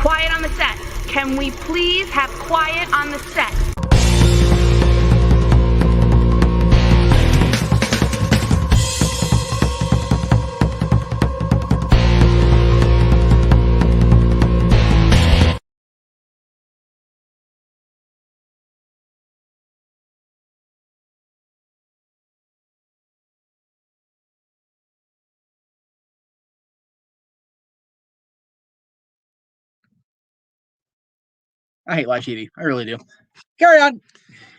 Quiet on the set. Can we please have quiet on the set? I hate live TV. I really do. Carry on.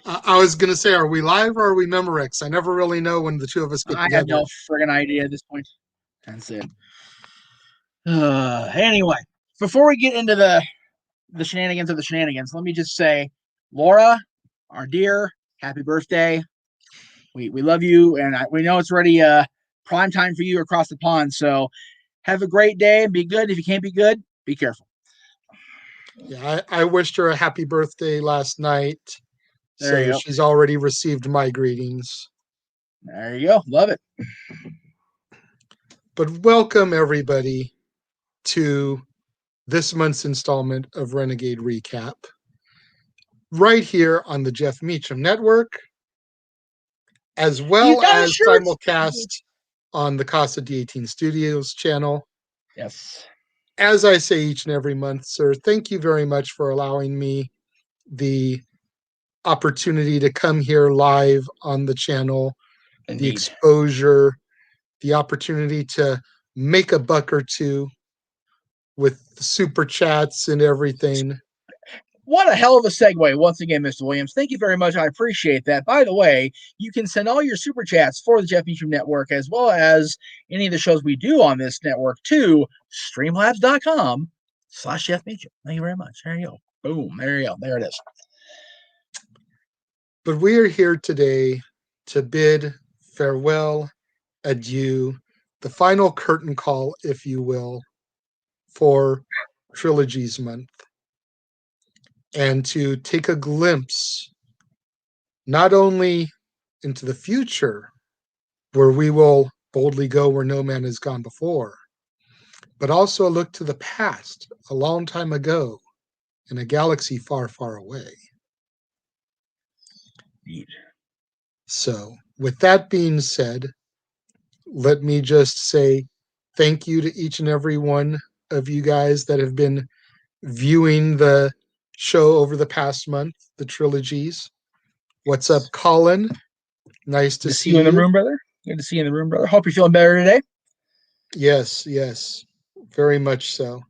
I was going to say, are we live or are we Memorex? I never really know when the two of us get I together. have no friggin' idea at this point. That's it. Anyway, before we get into the shenanigans of the shenanigans, let me just say, Laura, our dear, happy birthday. We love you, and we know it's already prime time for you across the pond. So have a great day and be good. If you can't be good, be careful. Yeah, I wished her a happy birthday last night. There you go. She's already received my greetings. There you go. Love it. But welcome, everybody, to this month's installment of Renegade Recap, right here on the Jeff Meacham Network, as well as simulcast on the Casa D18 Studios channel. Yes. As I say each and every month, sir, thank you very much for allowing me the opportunity to come here live on the channel, Indeed. The exposure, the opportunity to make a buck or two with super chats and everything. What a hell of a segue once again, Mr. Williams. Thank you very much. I appreciate that. By the way, you can send all your super chats for the Jeff Meacham Network, as well as any of the shows we do on this network, to streamlabs.com/Jeff Meacham. Thank you very much. There you go. Boom. There you go. There it is. But we are here today to bid farewell, adieu, the final curtain call, if you will, for Trilogies Month. And to take a glimpse not only into the future, where we will boldly go where no man has gone before, but also a look to the past, a long time ago, in a galaxy far, far away. Indeed. So, with that being said, let me just say thank you to each and every one of you guys that have been viewing the show over the past month, the trilogies. What's up, Colin? Nice to see you in the room, brother. Good to see you in the room, brother. Hope you're feeling better today. Yes, very much so.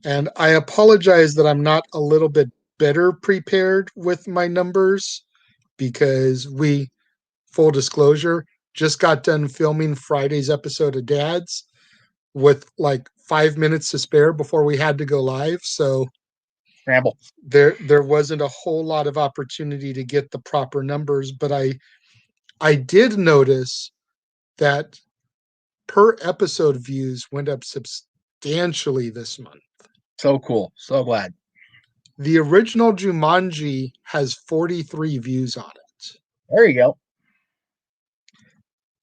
And I apologize that I'm not a little bit better prepared with my numbers, because we, full disclosure, just got done filming Friday's episode of Dads with like 5 minutes to spare before we had to go live. So Scramble. There wasn't a whole lot of opportunity to get the proper numbers, but I did notice that per episode views went up substantially this month. So cool. So glad. The original Jumanji has 43 views on it. There you go.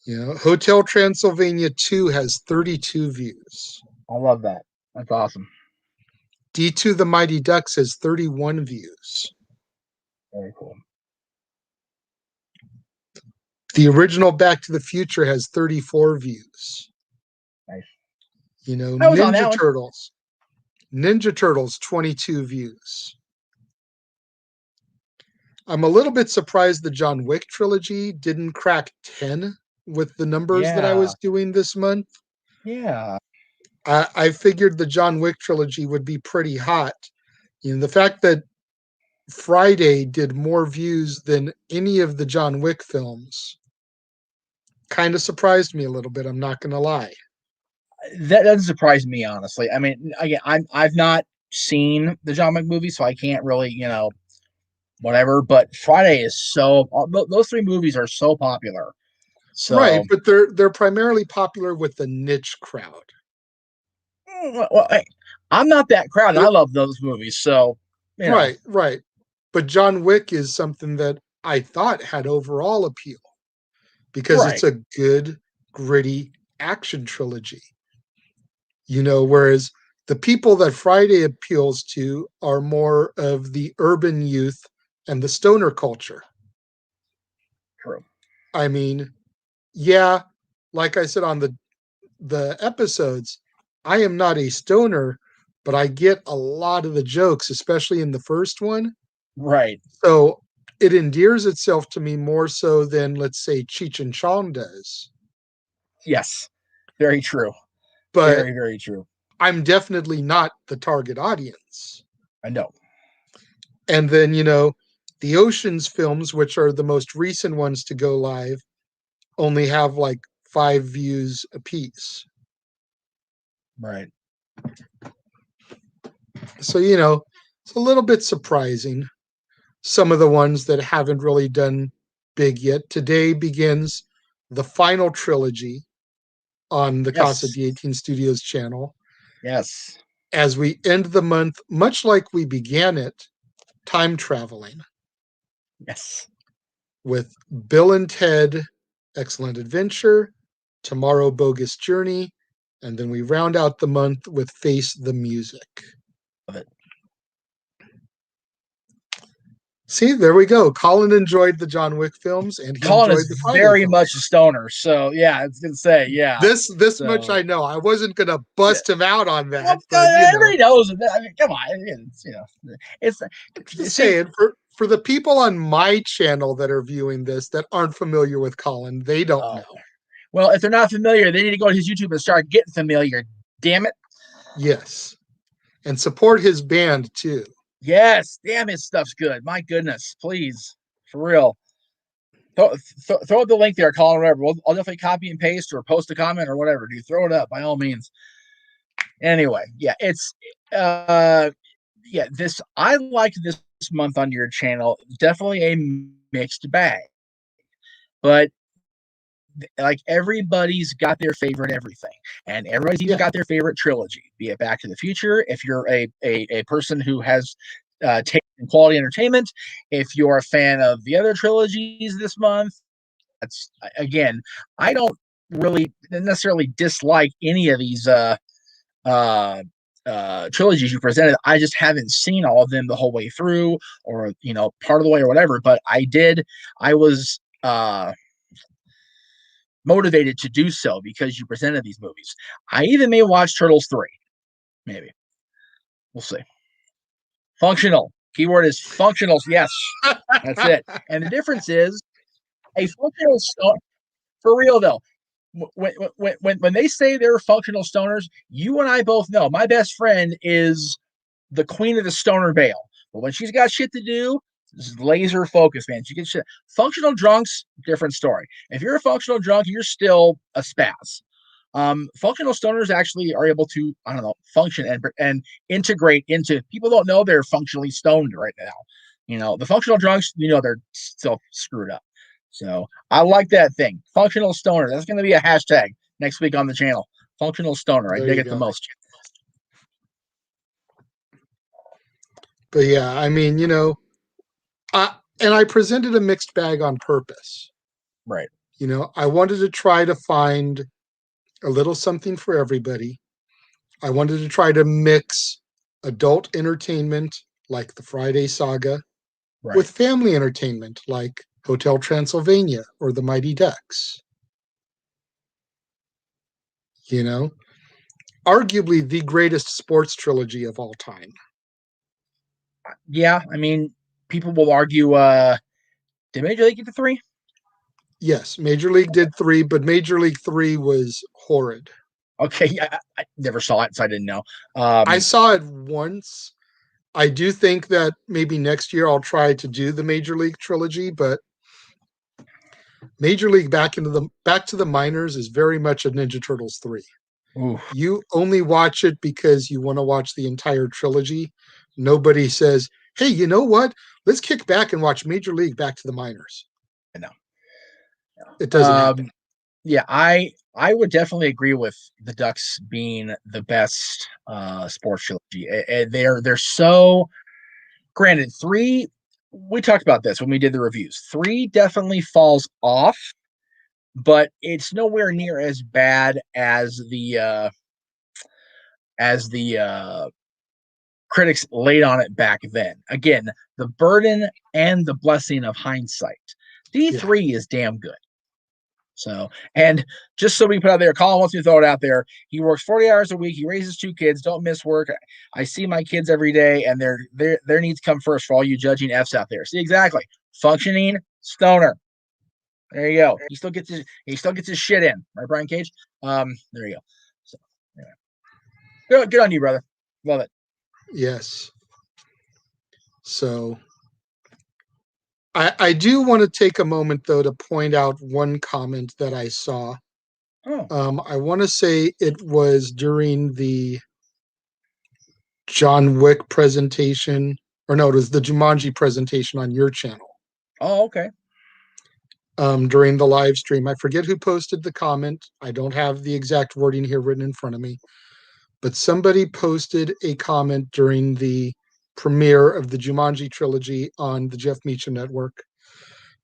You know, Hotel Transylvania 2 has 32 views. I love that. That's awesome. D2 The Mighty Ducks has 31 views. Very cool. The original Back to the Future has 34 views. Nice. You know, Ninja Turtles, 22 views. I'm a little bit surprised the John Wick trilogy didn't crack 10 with the numbers that I was doing this month. Yeah. I figured the John Wick trilogy would be pretty hot. You know, the fact that Friday did more views than any of the John Wick films kind of surprised me a little bit, I'm not going to lie. That doesn't surprise me, honestly. I mean, again, I've not seen the John Wick movie, so I can't really, whatever. But Friday is those three movies are so popular. So, right, but they're primarily popular with the niche crowd. Well, I'm not that crowd. I love those movies, so right. But John Wick is something that I thought had overall appeal, because it's a good, gritty action trilogy. You know, whereas the people that Friday appeals to are more of the urban youth and the stoner culture. True. I mean, yeah, like I said on the episodes, I am not a stoner, but I get a lot of the jokes, especially in the first one. Right. So it endears itself to me more so than, let's say, Cheech and Chong does. Yes. Very true. But Very, very true. I'm definitely not the target audience. I know. And then, the Oceans films, which are the most recent ones to go live, only have like 5 views apiece. Right. So, it's a little bit surprising. Some of the ones that haven't really done big yet. Today begins the final trilogy on the Casa Yes. de 18 Studios channel. Yes. As we end the month, much like we began it, time traveling Yes. with Bill and Ted, Excellent Adventure, Tomorrow Bogus Journey, and then we round out the month with Face the Music. Love it. See, there we go. Colin enjoyed the John Wick films, and he Colin enjoyed is the Friday very films. much a stoner. So yeah, I was gonna say, yeah. This So, much I know. I wasn't gonna bust him out on that, well, but everybody knows. I mean, come on. It's just see, saying for the people on my channel that are viewing this that aren't familiar with Colin, they don't know. Well, if they're not familiar, they need to go to his YouTube and start getting familiar. Damn it. Yes. And support his band too. Yes. Damn, his stuff's good. My goodness. Please. For real. Throw up the link there, Colin, whatever. I'll definitely copy and paste or post a comment or whatever. Dude, throw it up by all means. Anyway, yeah, it's this I like this month on your channel. Definitely a mixed bag. But like everybody's got their favorite everything, and everybody's even got their favorite trilogy, be it Back to the Future. If you're a person who has taste in quality entertainment, if you're a fan of the other trilogies this month, that's again, I don't really necessarily dislike any of these trilogies you presented. I just haven't seen all of them the whole way through, or part of the way or whatever. But I was motivated to do so because you presented these movies. I even may watch Turtles 3. Maybe. We'll see. Functional. Keyword is functional. Yes. That's it. And the difference is a functional stoner, for real though. When they say they're functional stoners, you and I both know my best friend is the queen of the stoner veil. But when she's got shit to do, laser focus, man. She gets shit. Functional drunks, different story. If you're a functional drunk, you're still a spaz. Functional stoners actually are able to, I don't know, function and integrate into. People don't know they're functionally stoned right now. The functional drunks, they're still screwed up. So I like that thing. Functional stoner. That's going to be a hashtag next week on the channel. Functional stoner. I dig it the most. But yeah, I mean, and I presented a mixed bag on purpose. Right. I wanted to try to find a little something for everybody. I wanted to try to mix adult entertainment like the Friday Saga with family entertainment like Hotel Transylvania or The Mighty Ducks. Arguably the greatest sports trilogy of all time. Yeah, I mean, people will argue, did Major League get to 3? Yes, Major League did 3, but Major League 3 was horrid. Okay, I never saw it, so I didn't know. I saw it once. I do think that maybe next year I'll try to do the Major League trilogy, but Major League Back to the Minors is very much a Ninja Turtles 3. Oof. You only watch it because you want to watch the entire trilogy. Nobody says, hey, you know what? Let's kick back and watch Major League Back to the Minors. I know. It doesn't happen. Yeah, I would definitely agree with the Ducks being the best sports trilogy. They're so, granted, 3, we talked about this when we did the reviews. 3 definitely falls off, but it's nowhere near as bad as the as the critics laid on it back then. Again, the burden and the blessing of hindsight. D3 is damn good. So, and just so we put out there, Colin wants me to throw it out there. He works 40 hours a week. He raises 2 kids. Don't miss work. I see my kids every day, and their needs come first for all you judging Fs out there. See, exactly. Functioning stoner. There you go. He still gets his shit in, right, Brian Cage? There you go. So, anyway. Good on you, brother. Love it. Yes. So I do want to take a moment, though, to point out one comment that I saw. Oh. I want to say it was during the John Wick presentation, or no, it was the Jumanji presentation on your channel. Oh, okay. During the live stream. I forget who posted the comment. I don't have the exact wording here written in front of me. But somebody posted a comment during the premiere of the Jumanji trilogy on the Jeff Meacham Network,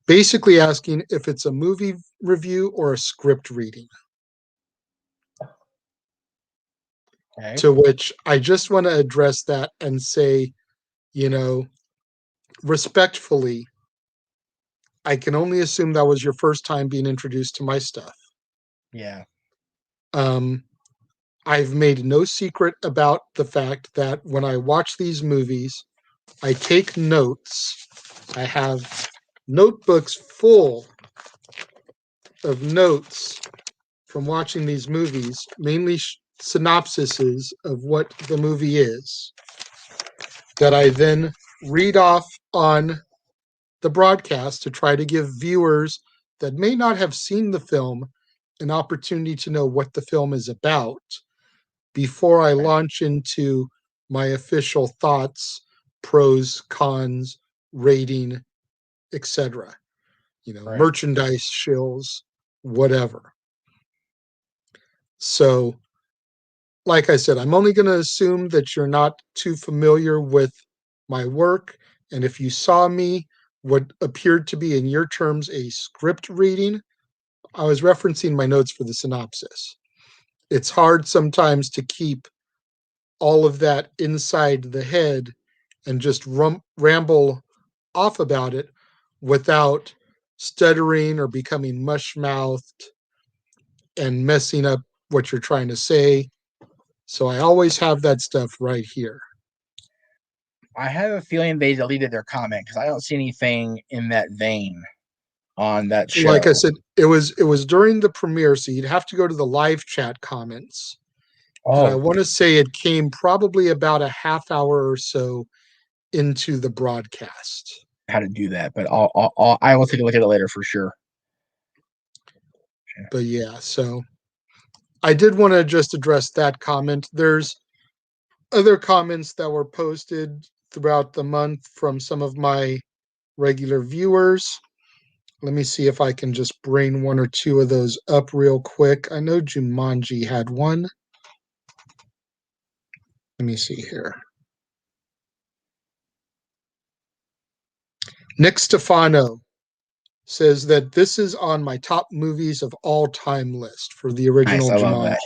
basically asking if it's a movie review or a script reading. Okay. To which I just want to address that and say, respectfully, I can only assume that was your first time being introduced to my stuff. Yeah. I've made no secret about the fact that when I watch these movies, I take notes. I have notebooks full of notes from watching these movies, mainly synopsises of what the movie is, that I then read off on the broadcast to try to give viewers that may not have seen the film an opportunity to know what the film is about before I launch into my official thoughts, pros, cons, rating, etc. Right. Merchandise shills, whatever. So, like I said, I'm only going to assume that you're not too familiar with my work. And if you saw me, what appeared to be in your terms a script reading, I was referencing my notes for the synopsis. It's hard sometimes to keep all of that inside the head and just ramble off about it without stuttering or becoming mush-mouthed and messing up what you're trying to say. So I always have that stuff right here. I have a feeling they deleted their comment because I don't see anything in that vein on that show. Like I said, it was during the premiere, so you'd have to go to the live chat comments. Oh. And I want to say it came probably about a half hour or so into the broadcast. How to do that, but I will take a look at it later for sure. But yeah, so I did want to just address that comment. There's other comments that were posted throughout the month from some of my regular viewers. Let me see if I can just bring one or two of those up real quick. I know Jumanji had one. Let me see here. Nick Stefano says that this is on my top movies of all time list for the original Nice, I Jumanji. love that.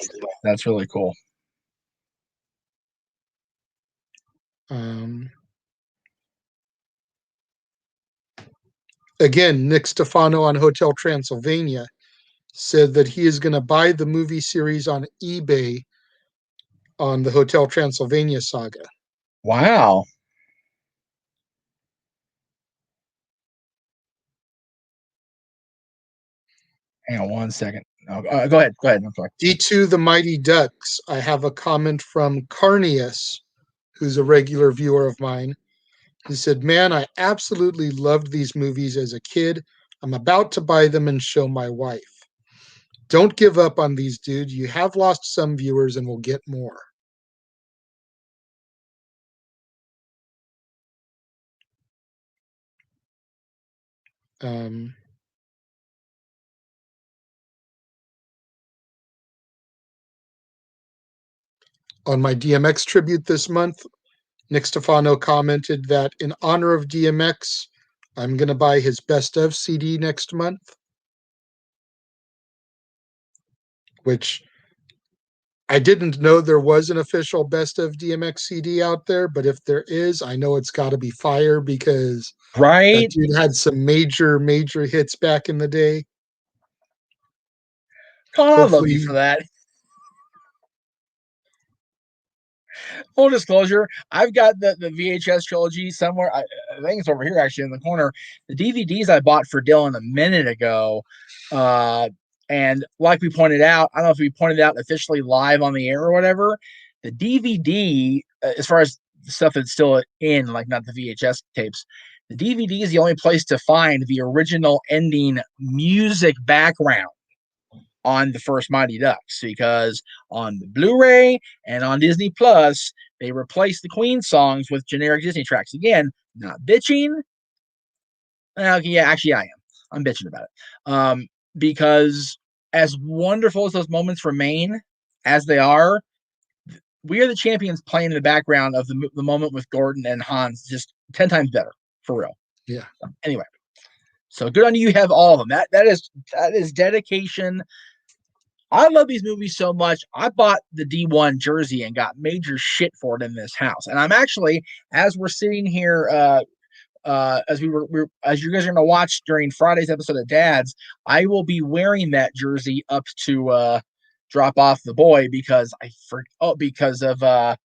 That's really cool. Again, Nick Stefano on Hotel Transylvania said that he is going to buy the movie series on eBay on the Hotel Transylvania saga. Wow. Hang on one second. Oh, go ahead. I'm sorry. D2 The Mighty Ducks. I have a comment from Carnius, who's a regular viewer of mine. He said, "Man, I absolutely loved these movies as a kid. I'm about to buy them and show my wife. Don't give up on these, dude. You have lost some viewers and will get more." On my DMX tribute this month, Nick Stefano commented that in honor of DMX, I'm going to buy his Best of CD next month, which I didn't know there was an official best of DMX CD out there, but if there is, I know it's got to be fire because that Right? dude had some major, major hits back in the day. Colin, I love you Hopefully, for that. Full disclosure, I've got the VHS trilogy somewhere. I think it's over here actually in the corner. The DVDs I bought for Dylan a minute ago. And like we pointed out, I don't know if we pointed out officially live on the air or whatever, the DVD, as far as stuff that's still in, like not the VHS tapes, the DVD is the only place to find the original ending music background on the first Mighty Ducks, because on the Blu-ray and on Disney Plus, they replaced the Queen songs with generic Disney tracks. Again, not bitching. Yeah, actually, I am. I'm bitching about it. Because as wonderful as those moments remain, as they are, We Are the Champions playing in the background of the moment with Gordon and Hans just 10 times better, for real. yeah. Anyway, so good on you. You have all of them. That is dedication. I love these movies so much. I bought the D1 jersey and got major shit for it in this house. And I'm actually, as we're sitting here, as you guys are gonna watch during Friday's episode of Dad's, I will be wearing that jersey up to drop off the boy because because of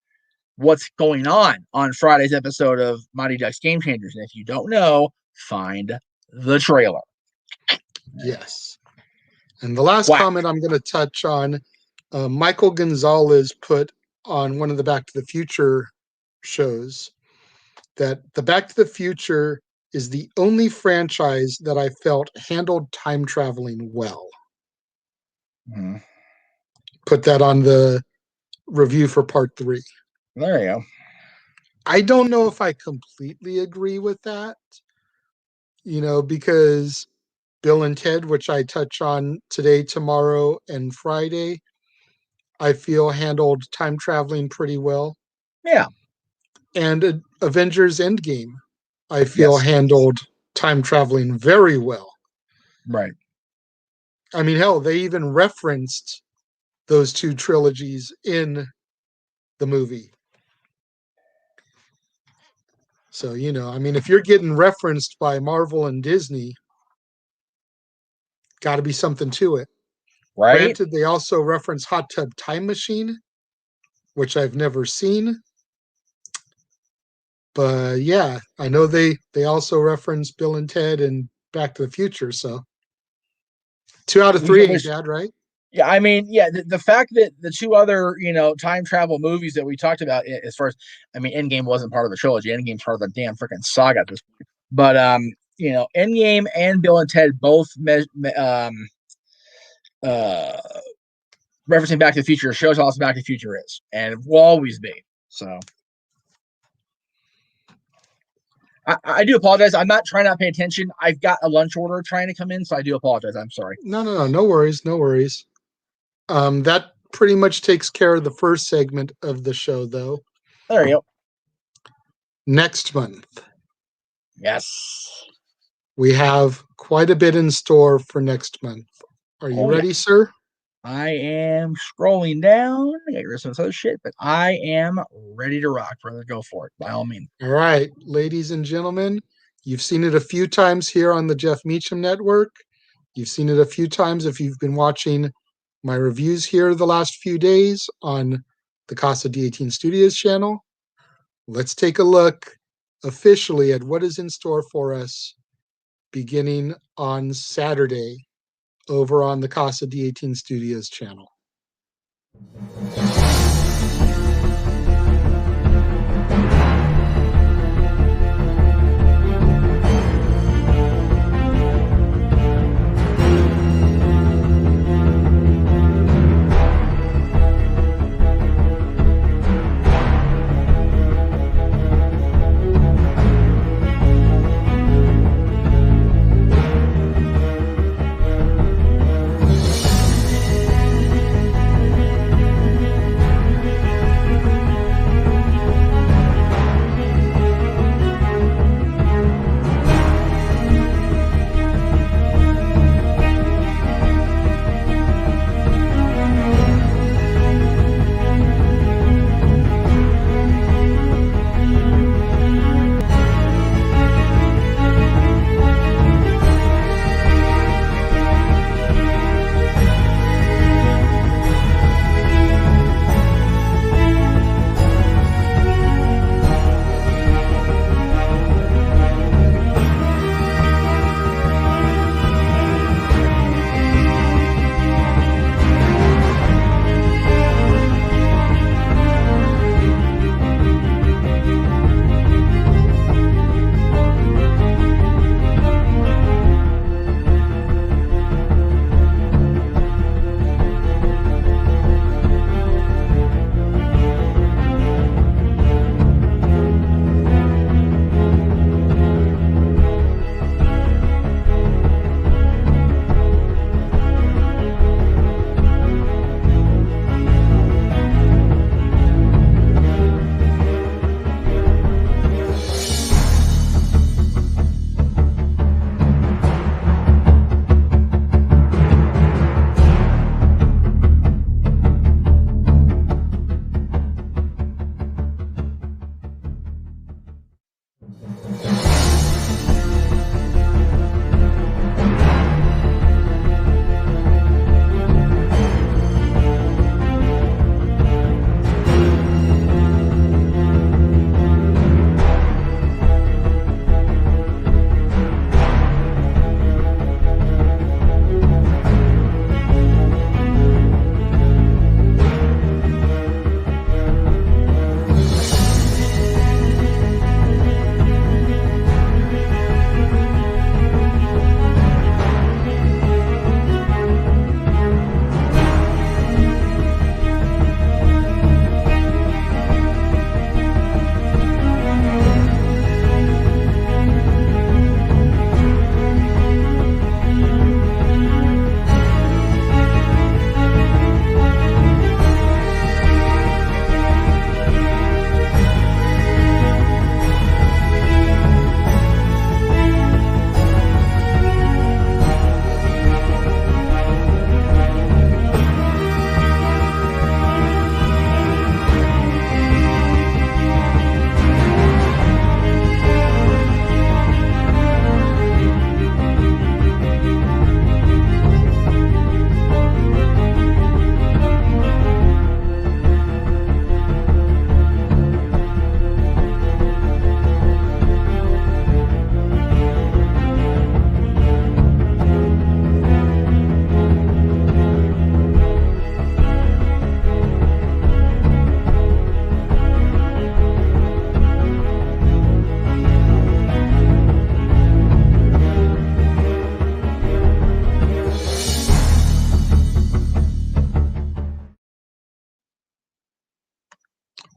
what's going on Friday's episode of Mighty Ducks Game Changers. And if you don't know, find the trailer. Yes. And the last Wow. comment I'm going to touch on, Michael Gonzalez put on one of the Back to the Future shows that the Back to the Future is the only franchise that I felt handled time traveling well. Mm-hmm. Put that on the review for part 3. There you go. I don't know if I completely agree with that, because Bill and Ted, which I touch on today, tomorrow, and Friday, I feel handled time traveling pretty well. Yeah. And Avengers Endgame, I feel handled time traveling very well. Right. I mean, hell, they even referenced those 2 trilogies in the movie. So, if you're getting referenced by Marvel and Disney, got to be something to it. Right. Granted, they also reference Hot Tub Time Machine, which I've never seen. But yeah, I know they also reference Bill and Ted and Back to the Future. So 2 out of 3 ain't bad, right? Yeah, I mean, yeah, the fact that the 2 other, time travel movies that we talked about, as far as, Endgame wasn't part of the trilogy. Endgame's part of the damn freaking saga at this point. But, Endgame and Bill and Ted both referencing Back to the Future shows how awesome Back to the Future is, and will always be. So, I do apologize. I'm not trying to pay attention. I've got a lunch order trying to come in, so I do apologize. I'm sorry. No worries. That pretty much takes care of the first segment of the show, though. There you go. Next month. Yes. We have quite a bit in store for next month. Are you ready, sir? I am scrolling down. I got rid of some other shit, but I am ready to rock, brother. Go for it, by all means. All right, ladies and gentlemen, you've seen it a few times here on the Jeff Meacham Network. You've seen it a few times if you've been watching my reviews here the last few days on the Casa D18 Studios channel. Let's take a look officially at what is in store for us beginning on Saturday over on the Casa D18 Studios channel.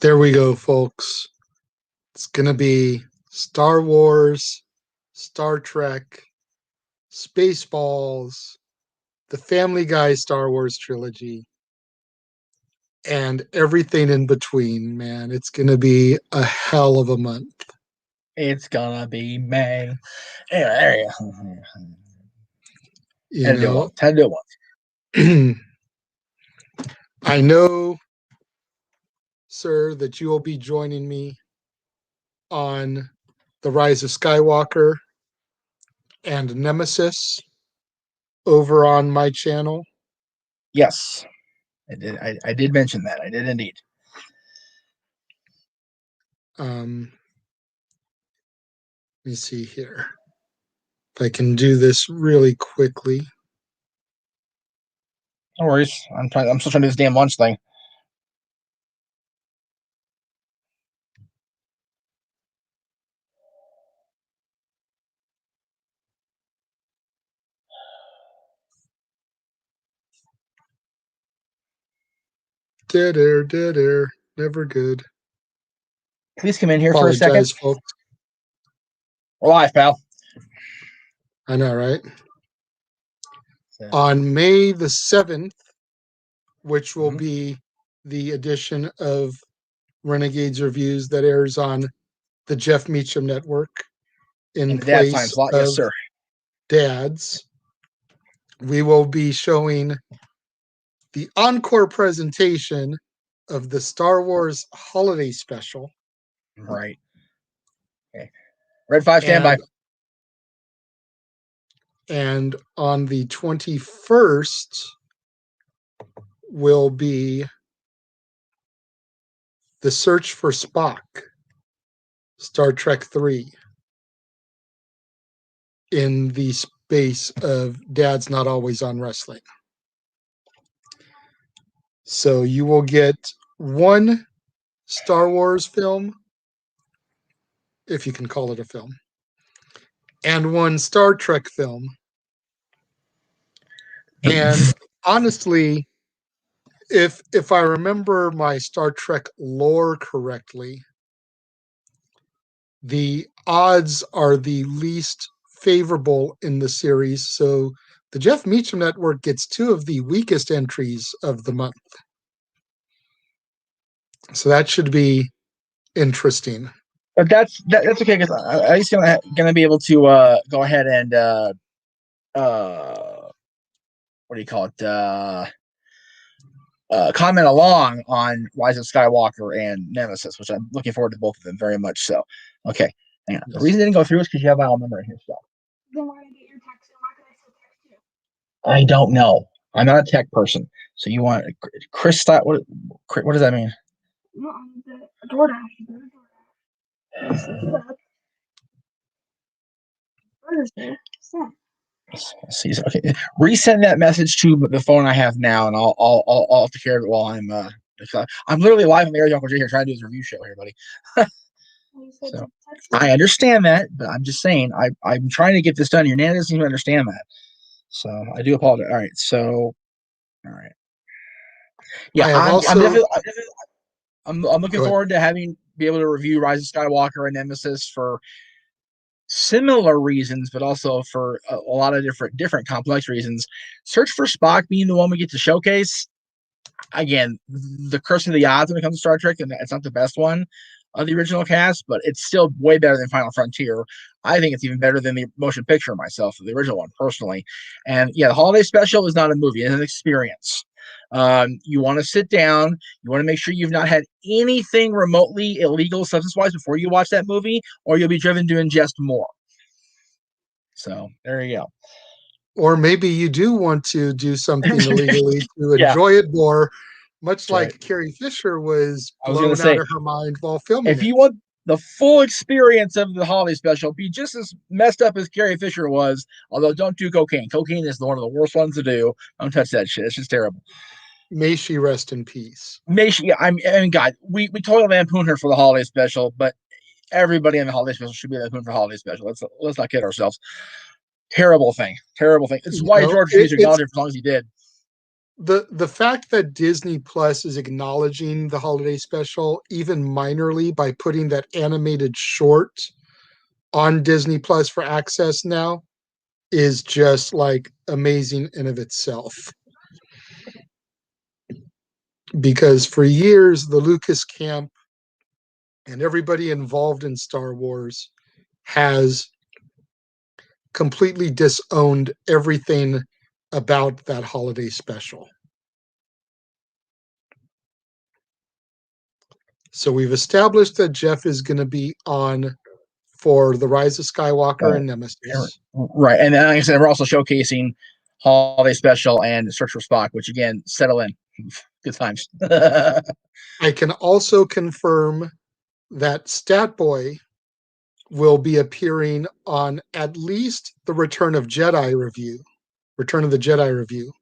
There we go, folks. It's going to be Star Wars, Star Trek, Spaceballs, the Family Guy Star Wars trilogy, and everything in between, man. It's going to be a hell of a month. It's gonna be May. Anyway, there you go. You Had to do know, it. Had to do it once. I know, sir, that you will be joining me on The Rise of Skywalker and Nemesis over on my channel. Yes, I did. I did mention that. I did indeed. Let me see here. If I can do this really quickly. No worries. I'm still trying to do this damn lunch thing. Dead air, never good. Please come in here for a Apologize, second. folks. We're live, pal. I know, right? So, On May the 7th, which will be the edition of Renegades Reviews that airs on the Jeff Meacham Network in the dad time place slot, of yes, sir. Dad's, we will be showing the encore presentation of the Star Wars Holiday Special. Right. Okay. Red 5 standby. And on the 21st will be The Search for Spock, Star Trek 3, in the space of Dad's Not Always on Wrestling. So you will get one Star Wars film, if you can call it a film, and one Star Trek film. And honestly, if I remember my Star Trek lore correctly, the odds are the least favorable in the series. So the Jeff Meacham Network gets two of the weakest entries of the month. So that should be interesting. But that's okay, because at least gonna be able to go ahead and what do you call it? Comment along on Rise of Skywalker and Nemesis, which I'm looking forward to both of them very much so. Okay, hang on. The reason it didn't go through is because you have my own number in here still. Then why did I get your text? And why could I still text you? I don't know. I'm not a tech person. So you want Chris? What does that mean? No, I'm the DoorDash. See, okay. Resend that message to the phone I have now, and I'll take care of it while I'm literally live on the Air Uncle J here trying to do this review show here, buddy. So, I understand that, but I'm just saying I'm trying to get this done. Your Nana doesn't even understand that, so I do apologize. All right. Yeah, I'm looking forward to be able to review Rise of Skywalker and Nemesis for similar reasons, but also for a lot of different complex reasons. Search for Spock being the one we get to showcase. Again, the curse of the odds when it comes to Star Trek, and it's not the best one of the original cast, but it's still way better than Final Frontier. I think it's even better than the motion picture myself, the original one, personally. And yeah, the holiday special is not a movie; it's an experience. You want to sit down. You want to make sure you've not had anything remotely illegal substance-wise before you watch that movie, or you'll be driven to ingest more. So there you go. Or maybe you do want to do something illegally to enjoy it more, much like Carrie Fisher was blown out of her mind while filming it. If you want the full experience of the holiday special, be just as messed up as Carrie Fisher was, although don't do cocaine. Cocaine is one of the worst ones to do. Don't touch that shit. It's just terrible. May she rest in peace. May she, I mean, God, we totally lampoon her for the holiday special, but everybody in the holiday special should be lampooned for holiday special. Let's not kid ourselves. Terrible thing. It's why George refused to acknowledge it for as long as he did. the fact that Disney Plus is acknowledging the holiday special even minorly by putting that animated short on Disney Plus for access now is just like amazing in of itself. Because for years the Lucas camp and everybody involved in Star Wars has completely disowned everything about that holiday special. So we've established that Jeff is going to be on for The Rise of Skywalker and Nemesis. Right. And then, like I said, we're also showcasing Holiday Special and Search for Spock, which, again, settle in. Good times. I can also confirm that Statboy will be appearing on at least the Return of the Jedi review.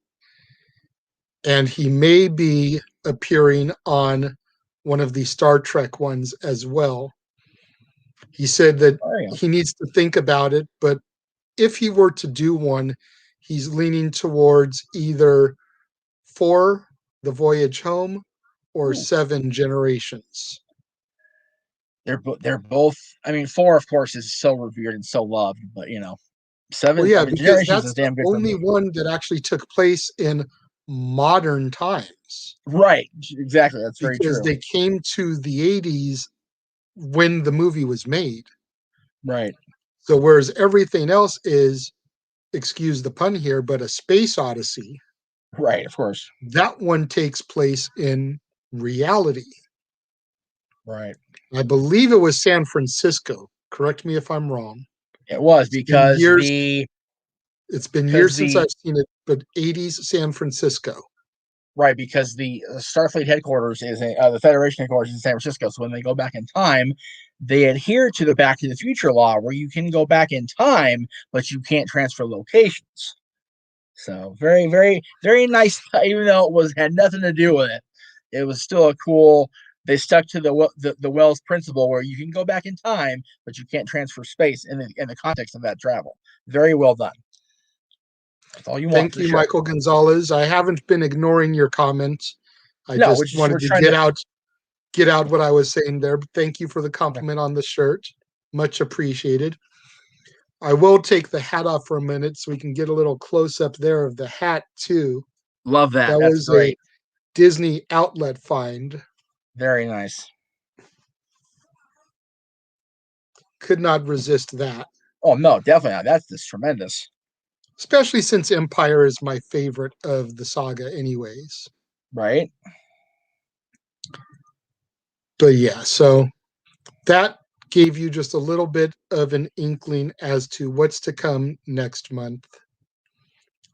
And he may be appearing on one of the Star Trek ones as well. He said that he needs to think about it, but if he were to do one, he's leaning towards either 4, The Voyage Home, or 7, Generations. They're both. I mean, 4, of course, is so revered and so loved, but 7. Well, yeah, I mean, because Generations that's is damn the good. only one that actually took place in modern times. Right. Exactly. That's very true. Because they came to the 80s when the movie was made. Right. So whereas everything else is, excuse the pun here, but a space odyssey. Right, of course. That one takes place in reality. Right. I believe it was San Francisco. Correct me if I'm wrong. It was because it's been years since I've seen it, but 80s San Francisco. Right, because the Starfleet headquarters is the Federation headquarters is in San Francisco. So when they go back in time, they adhere to the Back to the Future law, where you can go back in time, but you can't transfer locations. So very, very, very nice. Even though it had nothing to do with it, it was still a cool. They stuck to the Wells principle, where you can go back in time, but you can't transfer space in the context of that travel. Very well done. That's all you want. Thank you, Michael Gonzalez. I haven't been ignoring your comments. I just wanted to get out what I was saying there. But thank you for the compliment on the shirt. Much appreciated. I will take the hat off for a minute so we can get a little close up there of the hat too. Love that. That was great. A Disney outlet find. Very nice. Could not resist that. Oh no, definitely not. That's just tremendous. Especially since Empire is my favorite of the saga anyways. Right. But yeah, so that gave you just a little bit of an inkling as to what's to come next month.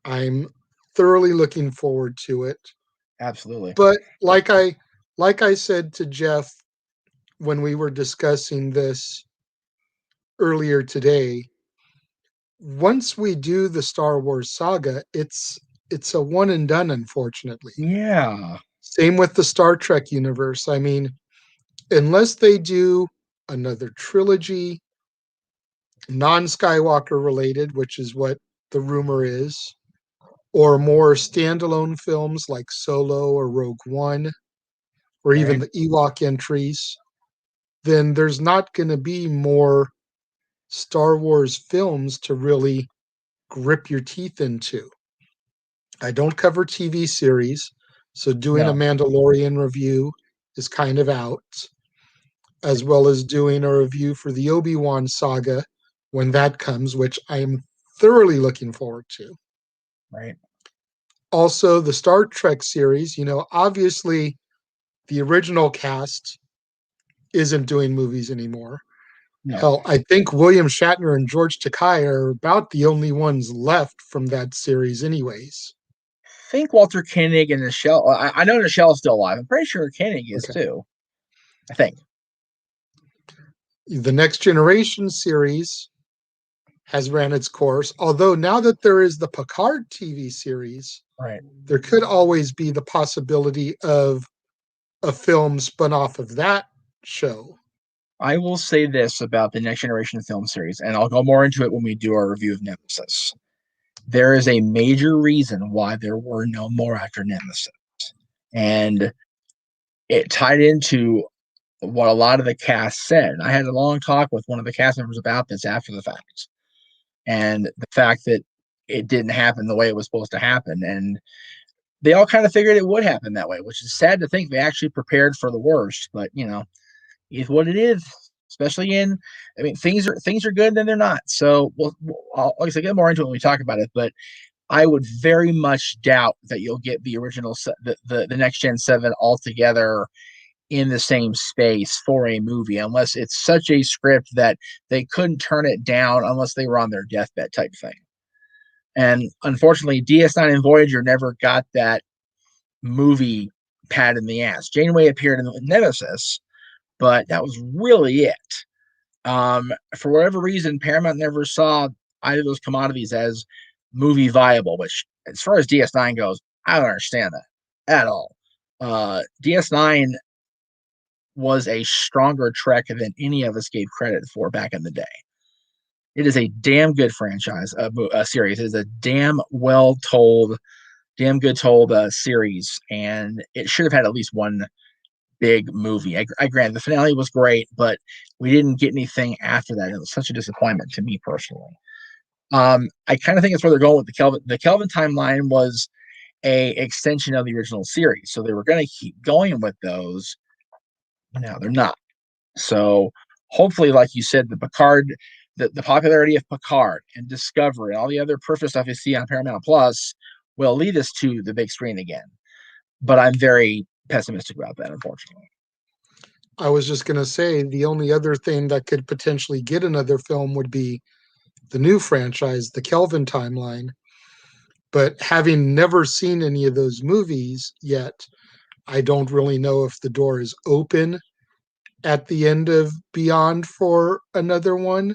I'm thoroughly looking forward to it. Absolutely. But like I said to Jeff when we were discussing this earlier today, once we do the Star Wars saga, it's a one and done, unfortunately. Yeah. Same with the Star Trek universe. I mean, unless they do another trilogy, non-Skywalker related, which is what the rumor is, or more standalone films like Solo or Rogue One, or even the Ewok entries, then there's not going to be more Star Wars films to really grip your teeth into. I don't cover TV series, so doing a Mandalorian review is kind of out, as well as doing a review for the Obi-Wan saga when that comes, which I am thoroughly looking forward to. Right. Also, the Star Trek series, obviously the original cast isn't doing movies anymore. No. Hell, I think William Shatner and George Takei are about the only ones left from that series anyways. I think Walter Koenig and Nichelle. I know Nichelle's still alive. I'm pretty sure Koenig is too. I think. The Next Generation series has ran its course, although now that there is the Picard TV series, there could always be the possibility of a film spun off of that show. I will say this about the Next Generation film series, and I'll go more into it when we do our review of Nemesis. there is a major reason why there were no more after Nemesis. And it tied into what a lot of the cast said. I had a long talk with one of the cast members about this after the fact, and the fact that it didn't happen the way it was supposed to happen. And they all kind of figured it would happen that way, which is sad to think they actually prepared for the worst. But it's what it is. Especially things are good, then they're not. So, like I said, get more into it when we talk about it. But I would very much doubt that you'll get the original, the next gen 7 all together in the same space for a movie, unless it's such a script that they couldn't turn it down unless they were on their deathbed type thing. And unfortunately, DS9 and Voyager never got that movie pat in the ass. Janeway appeared in Nemesis, but that was really it. For whatever reason, Paramount never saw either of those commodities as movie viable, which, as far as DS9 goes, I don't understand that at all. DS9 was a stronger Trek than any of us gave credit for back in the day. It is a damn good franchise, a series. It is a damn well told, damn good told series, and it should have had at least one big movie. I grant the finale was great, but we didn't get anything after that. It was such a disappointment to me personally. I kind of think it's where they're going with the Kelvin. The Kelvin timeline was a extension of the original series, so they were going to keep going with those. Now they're not. So hopefully, like you said, the Picard, the popularity of Picard and Discovery and all the other perfect stuff you see on Paramount Plus will lead us to the big screen again. But I'm very pessimistic about that, unfortunately. I was just going to say the only other thing that could potentially get another film would be the new franchise, the Kelvin timeline. But having never seen any of those movies yet, I don't really know if the door is open at the end of Beyond for another one,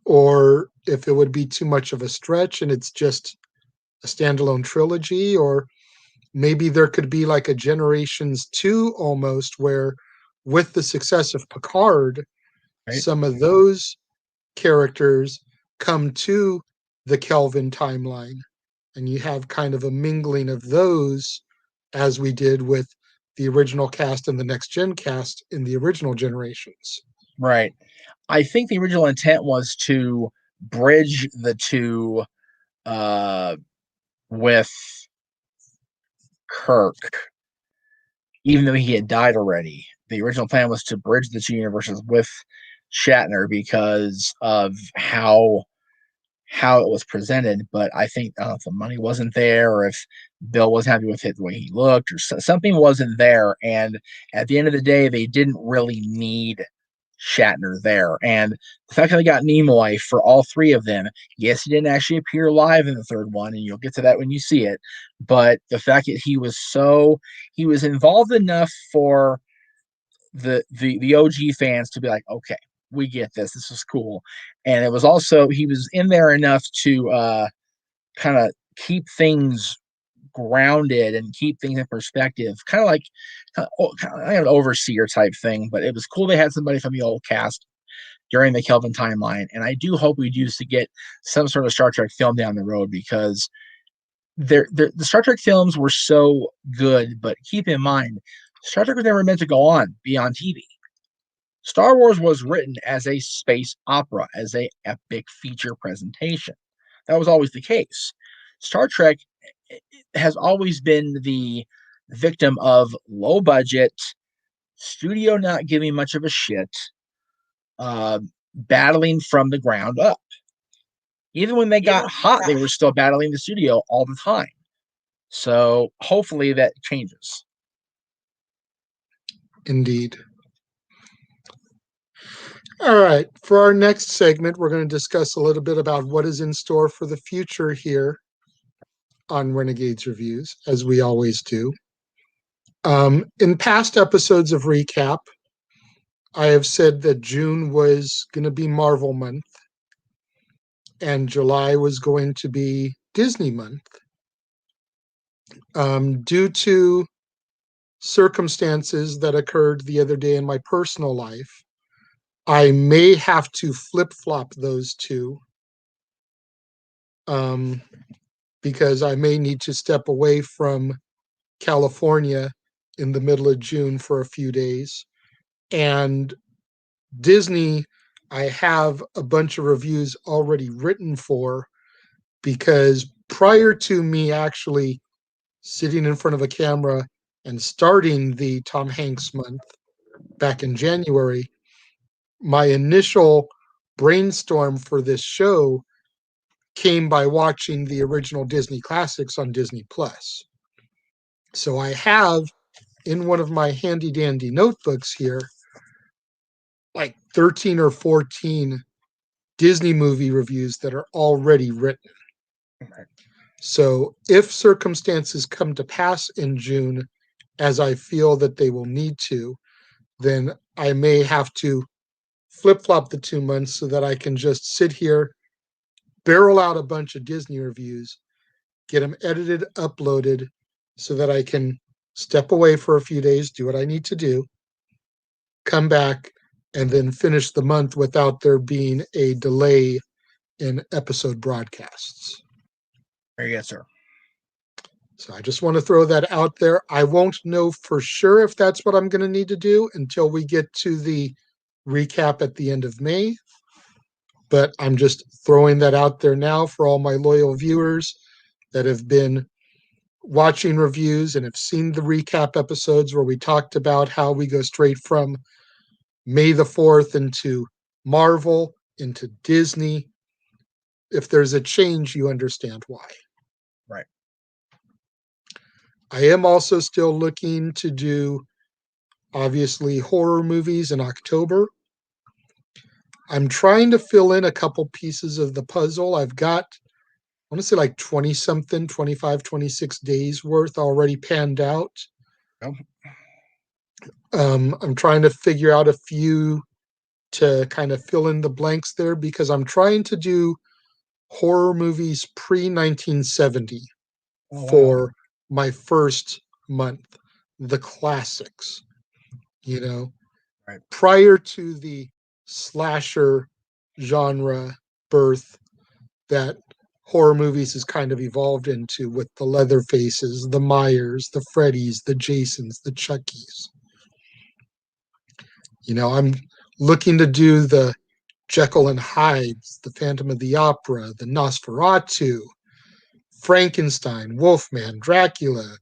or if it would be too much of a stretch and it's just a standalone trilogy, or maybe there could be like a Generations 2 almost, where with the success of Picard, Right? some of those characters come to the Kelvin timeline, and you have kind of a mingling of those, as we did with the original cast and the next gen cast in the original Generations. Right. I think the original intent was to bridge the two with Kirk, even though he had died already. The original plan was to bridge the two universes with Shatner because of how it was presented. But I think I don't know if the money wasn't there, or if Bill wasn't happy with it the way he looked, or something wasn't there. And at the end of the day, they didn't really need Shatner there. And the fact that they got Nimoy for all three of them, yes, he didn't actually appear live in the third one, and you'll get to that when you see it. But the fact that he was involved enough for the OG fans to be like, okay, we get this. This is cool. And it was also, he was in there enough to kind of keep things grounded and keep things in perspective, kind of like an overseer type thing. But it was cool they had somebody from the old cast during the Kelvin timeline, and I do hope we do to get some sort of Star Trek film down the road, because the Star Trek films were so good. But keep in mind, Star Trek was never meant to go on beyond TV. Star Wars was written as a space opera, as a epic feature presentation. That was always the case. Star Trek has always been the victim of low budget, studio not giving much of a shit, battling from the ground up. Even when they got hot, they were still battling the studio all the time. So hopefully that changes. Indeed. All right. For our next segment, we're going to discuss a little bit about what is in store for the future here on Renegades Reviews, as we always do. In past episodes of Recap, I have said that June was going to be Marvel month and July was going to be Disney month. Due to circumstances that occurred the other day in my personal life, I may have to flip-flop those two. because I may need to step away from California in the middle of June for a few days. And Disney, I have a bunch of reviews already written for, because prior to me actually sitting in front of a camera and starting the Tom Hanks month back in January, my initial brainstorm for this show came by watching the original Disney classics on Disney Plus. So I have in one of my handy dandy notebooks here like 13 or 14 Disney movie reviews that are already written. So if circumstances come to pass in June, as I feel that they will need to, then I may have to flip-flop the 2 months so that I can just sit here, barrel out a bunch of Disney reviews, get them edited, uploaded, so that I can step away for a few days, do what I need to do, come back, and then finish the month without there being a delay in episode broadcasts. Very good, sir. So I just want to throw that out there. I won't know for sure if that's what I'm going to need to do until we get to the recap at the end of May. But I'm just throwing that out there now for all my loyal viewers that have been watching reviews and have seen the recap episodes where we talked about how we go straight from May the 4th into Marvel, into Disney. If there's a change, you understand why. Right. I am also still looking to do, obviously, horror movies in October. I'm trying to fill in a couple pieces of the puzzle. I've got, I want to say like 20 something, 25, 26 days worth already panned out. Oh. I'm trying to figure out a few to kind of fill in the blanks there, because I'm trying to do horror movies pre-1970 for my first month, the classics, you know, right, prior to the slasher genre birth that horror movies has kind of evolved into, with the Leatherfaces, the Myers, the Freddys, the Jasons, the Chuckies. You know, I'm looking to do the Jekyll and Hydes, the Phantom of the Opera, the Nosferatu, Frankenstein, Wolfman, Dracula,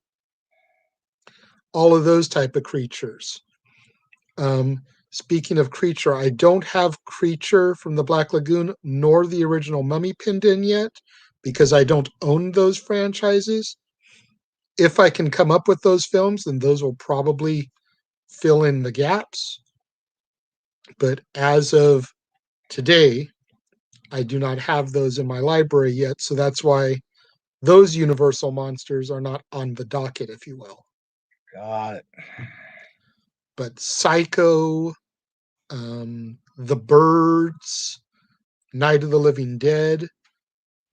all of those type of creatures. Speaking of creature, I don't have Creature from the Black Lagoon nor the original Mummy pinned in yet, because I don't own those franchises. If I can come up with those films, then those will probably fill in the gaps. But as of today, I do not have those in my library yet, so that's why those Universal monsters are not on the docket, if you will. Got it. But Psycho, The Birds, Night of the Living Dead,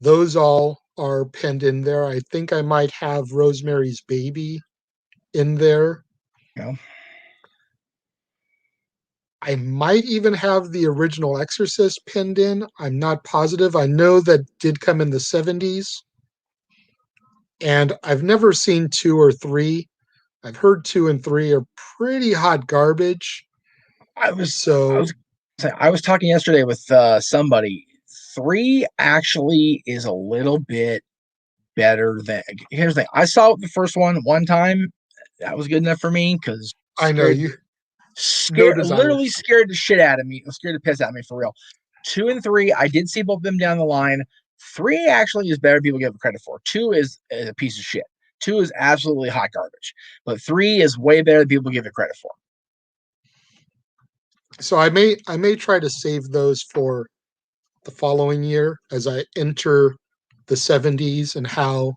those all are penned in there. I think I might have Rosemary's Baby in there. Yeah. I might even have the original Exorcist penned in. I'm not positive. I know that did come in the 70s. And I've never seen 2 or 3. I've heard 2 and 3 are pretty hot garbage. I was talking yesterday with somebody. 3 actually is a little bit better than. Here's the thing. I saw the first one time. That was good enough for me, because I know you. Literally scared the shit out of me. Scared the piss out of me, for real. 2 and 3, I did see both of them down the line. 3 actually is better than people give it credit for. 2 is a piece of shit. 2 is absolutely hot garbage. But 3 is way better than people give it credit for. So I may try to save those for the following year as I enter the 70s and how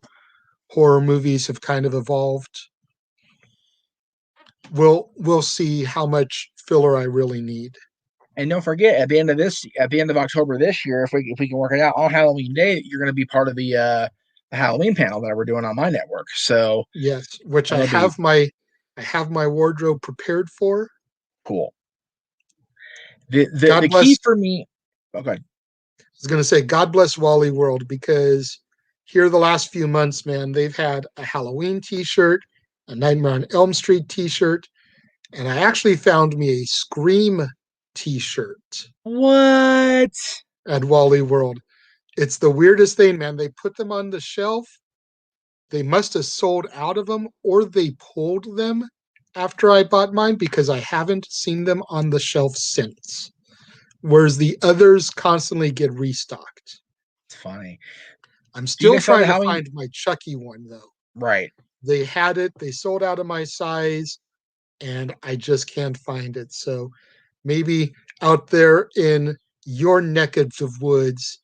horror movies have kind of evolved. We'll see how much filler I really need. And don't forget, at the end of October this year, if we can work it out, on Halloween Day, you're going to be part of the Halloween panel that we're doing on my network. So yes, which I have my wardrobe prepared for. Cool. The key for me. Okay. was going to say, God bless Wally World, because here the last few months, man, they've had a Halloween t-shirt, a Nightmare on Elm Street t-shirt, and I actually found me a Scream t-shirt What? at Wally World. It's the weirdest thing, man. They put them on the shelf. They must have sold out of them, or they pulled them after I bought mine, because I haven't seen them on the shelf since. Whereas the others constantly get restocked. It's funny. I'm Do you still guys sell the trying to Halloween? find my Chucky one, though. Right. They had it, they sold out of my size, and I just can't find it. So maybe out there in your neck of the woods,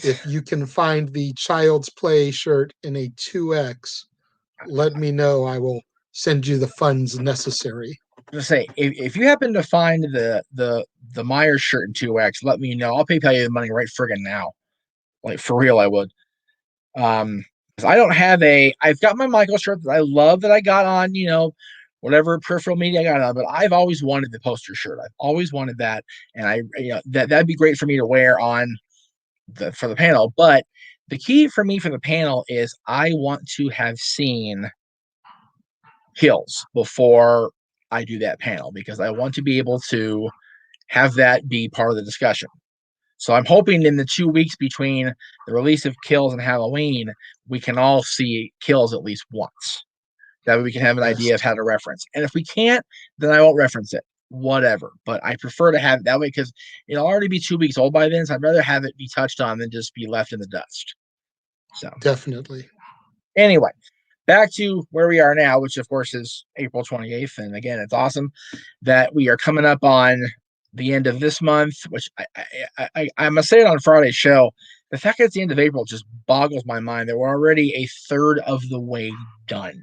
if you can find the Child's Play shirt in a 2X, let me know. I will send you the funds necessary. Just say if you happen to find the Myers shirt in 2X, let me know. I'll PayPal you the money right friggin' now. Like for real, I would. 'Cause I don't have I've got my Michael shirt that I love that I got on, whatever peripheral media I got on, but I've always wanted the poster shirt. I've always wanted that, and that'd be great for me to wear on for the panel. But the key for me for the panel is I want to have seen kills before I do that panel, because I want to be able to have that be part of the discussion. So I'm hoping in the 2 weeks between the release of Kills and Halloween, we can all see Kills at least once. That way we can have an idea of how to reference. And if we can't, then I won't reference it. Whatever. But I prefer to have it that way, because it'll already be 2 weeks old by then. So I'd rather have it be touched on than just be left in the dust. So Definitely. anyway, back to where we are now, which of course is April 28th. And again, it's awesome that we are coming up on the end of this month, which I must say it on Friday's show. The fact that it's the end of April just boggles my mind. That we're already a third of the way done.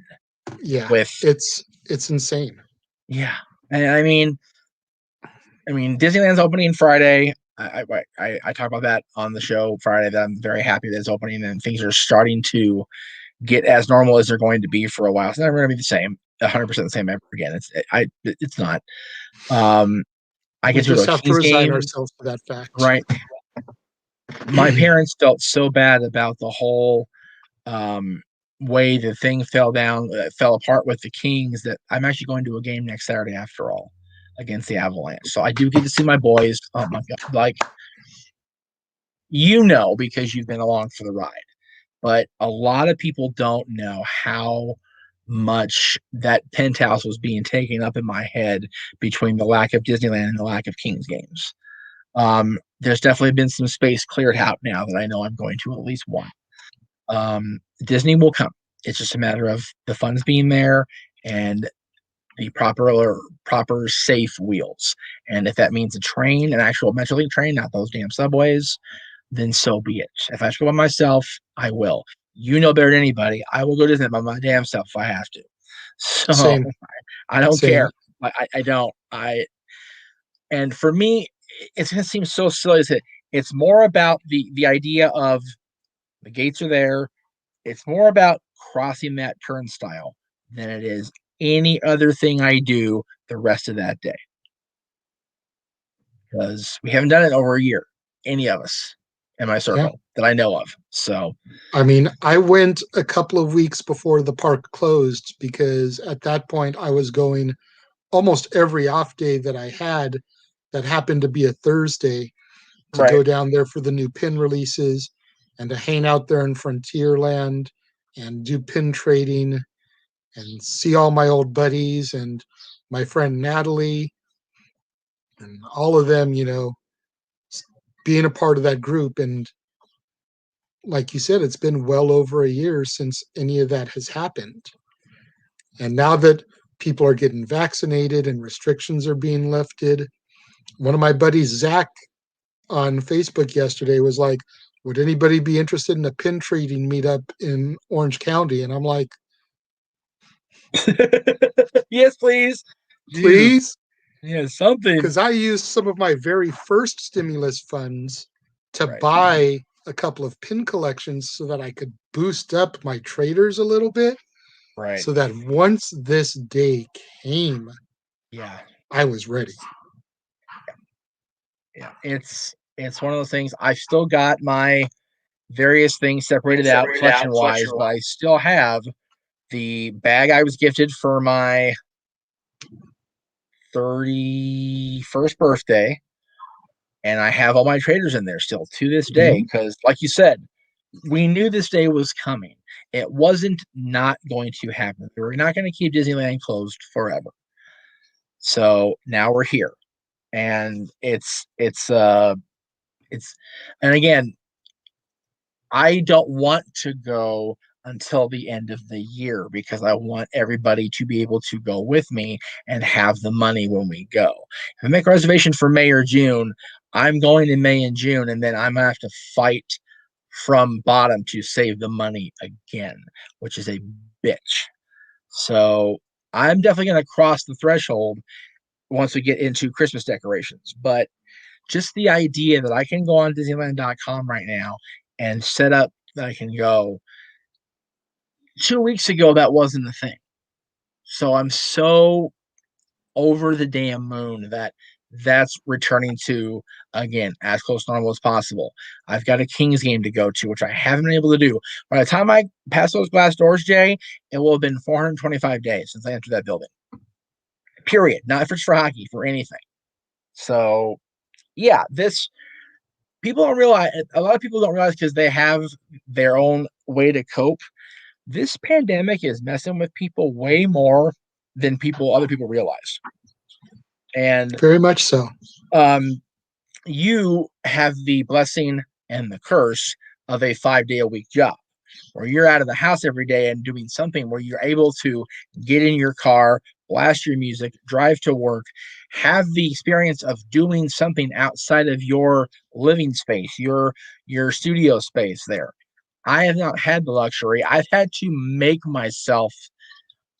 Yeah, With it's insane. Yeah, and I mean, Disneyland's opening Friday. I talked about that on the show Friday. That I'm very happy that it's opening and things are starting to get as normal as they're going to be for a while. It's never going to be the same, 100% the same ever again. It's not. I We get to go just to a have to Kings resign game, ourselves to that fact. right? My parents felt so bad about the whole way the thing fell apart with the Kings, that I'm actually going to a game next Saturday after all, against the Avalanche. So I do get to see my boys. Oh my god, like because you've been along for the ride. But a lot of people don't know how much that penthouse was being taken up in my head between the lack of Disneyland and the lack of Kings games. There's definitely been some space cleared out now that I know I'm going to at least one. Disney will come. It's just a matter of the funds being there and the proper safe wheels. And if that means a train, an actual Metrolink train, not those damn subways, then so be it. If I have to go by myself, I will. You know better than anybody. I will go to Disney by my damn self if I have to. So Same. I don't Same. care. I don't. And for me, it's going to seem so silly to say, it's more about the idea of the gates are there. It's more about crossing that turnstile than it is any other thing I do the rest of that day. Because we haven't done it in over a year, any of us in my circle that I know of. So, I mean, I went a couple of weeks before the park closed, because at that point I was going almost every off day that I had that happened to be a Thursday to go down there for the new pin releases and to hang out there in Frontierland and do pin trading and see all my old buddies and my friend Natalie and all of them, being a part of that group. And like you said, it's been well over a year since any of that has happened. And now that people are getting vaccinated and restrictions are being lifted, one of my buddies, Zach, on Facebook yesterday was like, would anybody be interested in a pin trading meetup in Orange County? And I'm like, yes, please. please? Yeah, something. Because I used some of my very first stimulus funds to buy a couple of pin collections so that I could boost up my traders a little bit. Right. So that once this day came, yeah, I was ready. Yeah. It's it's one of those things. I've still got my various things separated out collection wise, but I still have the bag I was gifted for my 31st birthday, and I have all my traders in there still to this day because, like you said, we knew this day was coming. It wasn't not going to happen. We were not going to keep Disneyland closed forever. So now we're here, and and again, I don't want to go until the end of the year because I want everybody to be able to go with me and have the money when we go. If I make a reservation for May or June, I'm going in May and June, and then I'm going to have to fight from bottom to save the money again, which is a bitch. So I'm definitely going to cross the threshold once we get into Christmas decorations. But just the idea that I can go on Disneyland.com right now and set up that I can go. 2 weeks ago, that wasn't the thing. So I'm so over the damn moon that that's returning to, again, as close to normal as possible. I've got a Kings game to go to, which I haven't been able to do. By the time I pass those glass doors, Jay, it will have been 425 days since I entered that building. Period. Not just for hockey, for anything. So, yeah, this people don't realize. A lot of people don't realize because they have their own way to cope. This pandemic is messing with people way more than other people realize. And very much so. You have the blessing and the curse of a 5-day-a-week job where you're out of the house every day and doing something where you're able to get in your car, blast your music, drive to work, have the experience of doing something outside of your living space, your studio space there. I have not had the luxury. I've had to make myself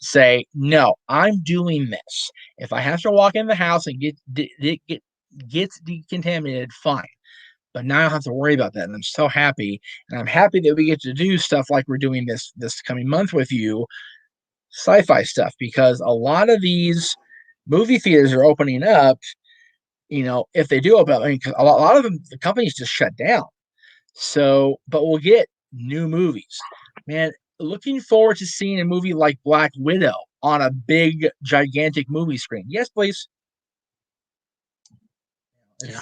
say, no, I'm doing this. If I have to walk in the house and gets decontaminated, fine. But now I don't have to worry about that. And I'm so happy. And I'm happy that we get to do stuff like we're doing this coming month with you, sci-fi stuff, because a lot of these movie theaters are opening up. If they do open up, I mean, a lot of them, the companies just shut down. So, but we'll get new movies. Man, looking forward to seeing a movie like Black Widow on a big, gigantic movie screen. Yes, please. Yeah.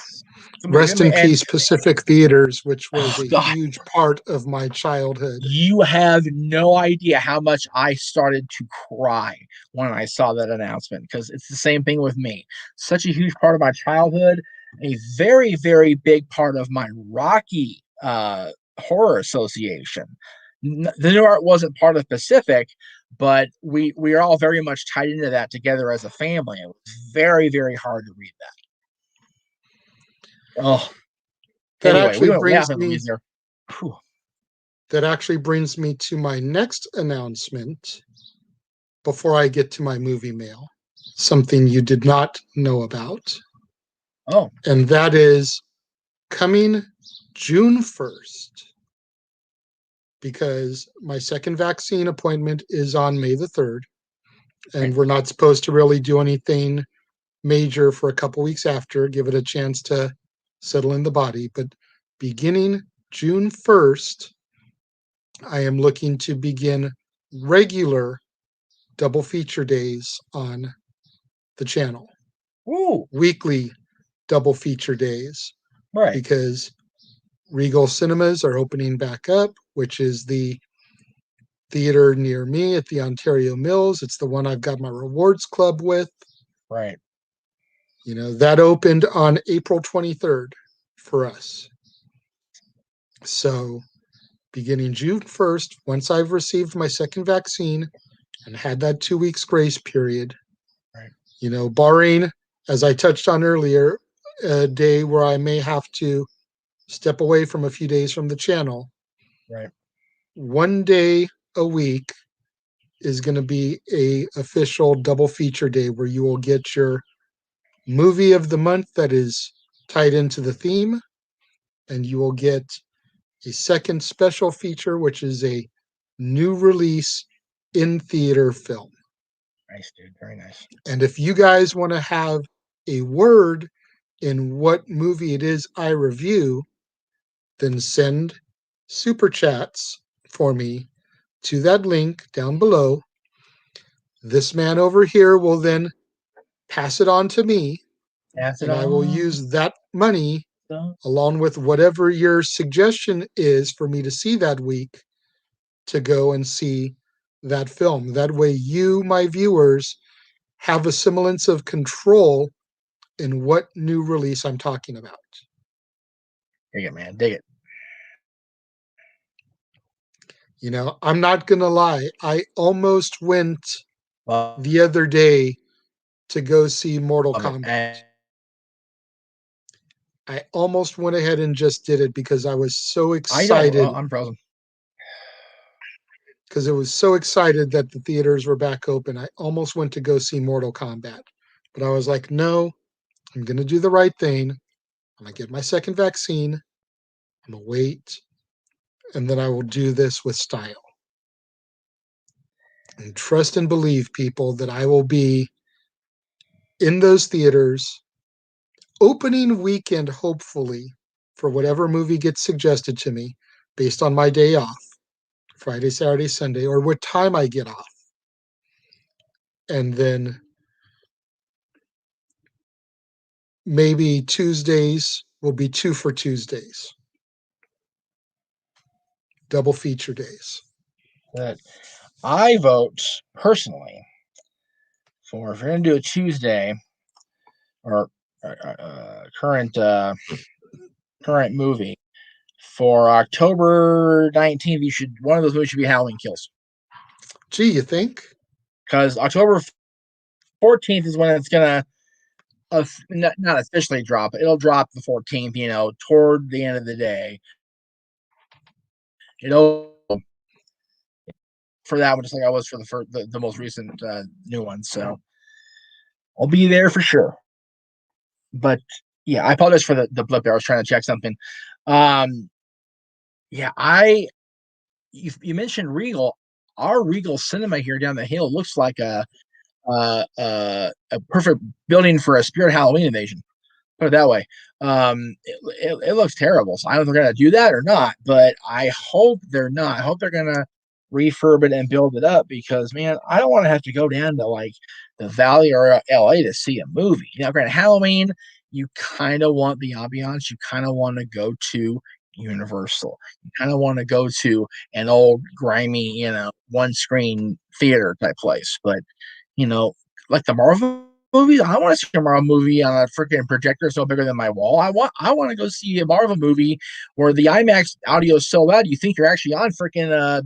Rest in peace, Pacific Theaters, which was a huge part of my childhood. You have no idea how much I started to cry when I saw that announcement, because it's the same thing with me. Such a huge part of my childhood, a very, very big part of my Rocky horror association. The New Art wasn't part of Pacific, but we are all very much tied into that together as a family. It was very, very hard to read that. Oh, that anyway, actually brings me to my next announcement before I get to my movie mail. Something you did not know about. Oh. And that is coming June 1st, because my second vaccine appointment is on May the 3rd, and we're not supposed to really do anything major for a couple weeks after, give it a chance to settle in the body. But beginning June 1st, I am looking to begin regular double feature days on the channel. Ooh. Weekly double feature days. Right. Because Regal Cinemas are opening back up, which is the theater near me at the Ontario Mills. It's the one I've got my rewards club with. Right. That opened on April 23rd for us. So beginning June 1st, once I've received my second vaccine and had that 2 weeks grace period, right, barring, as I touched on earlier, a day where I may have to step away from a few days from the channel. Right. 1 day a week is going to be a official double feature day where you will get your movie of the month that is tied into the theme, and you will get a second special feature, which is a new release in theater film. Nice, dude. Very nice. And if you guys want to have a word in what movie it is I review, then send super chats for me to that link down below. This man over here will then pass it on to me, and I will use that money along with whatever your suggestion is for me to see that week to go and see that film. That way you, my viewers, have a semblance of control in what new release I'm talking about. Dig it, man. Dig it. You know, I'm not going to lie. I almost went Well, the other day to go see Mortal love it. Kombat. I almost went ahead and just did it because I was so I excited. know. I'm frozen. Because it was so excited that the theaters were back open. I almost went to go see Mortal Kombat. But I was like, no, I'm going to do the right thing. I'm going to get my second vaccine. I'm going to wait. And then I will do this with style. And trust and believe, people, that I will be in those theaters opening weekend, hopefully, for whatever movie gets suggested to me based on my day off, Friday, Saturday, Sunday, or what time I get off. And then maybe Tuesdays will be 2 for Tuesdays. Double feature days. But I vote personally for if you're going to do a Tuesday or current movie for October 19th, one of those movies should be Halloween Kills. Gee, you think? Because October 14th is when it's gonna not officially drop. It'll drop the 14th. You know, toward the end of the day. For that one, just like I was for the most recent new one. So I'll be there for sure. But yeah, I apologize for the blip there. I was trying to check something. Yeah, you mentioned Regal. Our Regal Cinema here down the hill looks like a perfect building for a Spirit Halloween invasion. Put it that way. It looks terrible. So I don't know if they're gonna do that or not, but I hope they're not. I hope they're gonna refurb it and build it up because man, I don't want to have to go down to like the Valley or LA to see a movie. You know, granted, Halloween, you kind of want the ambiance. You kind of want to go to Universal. You kind of want to go to an old grimy, one screen theater type place. But like the Marvel movies, I want to see a Marvel movie on a freaking projector so bigger than my wall. I want to go see a Marvel movie where the IMAX audio is so loud you think you're actually on freaking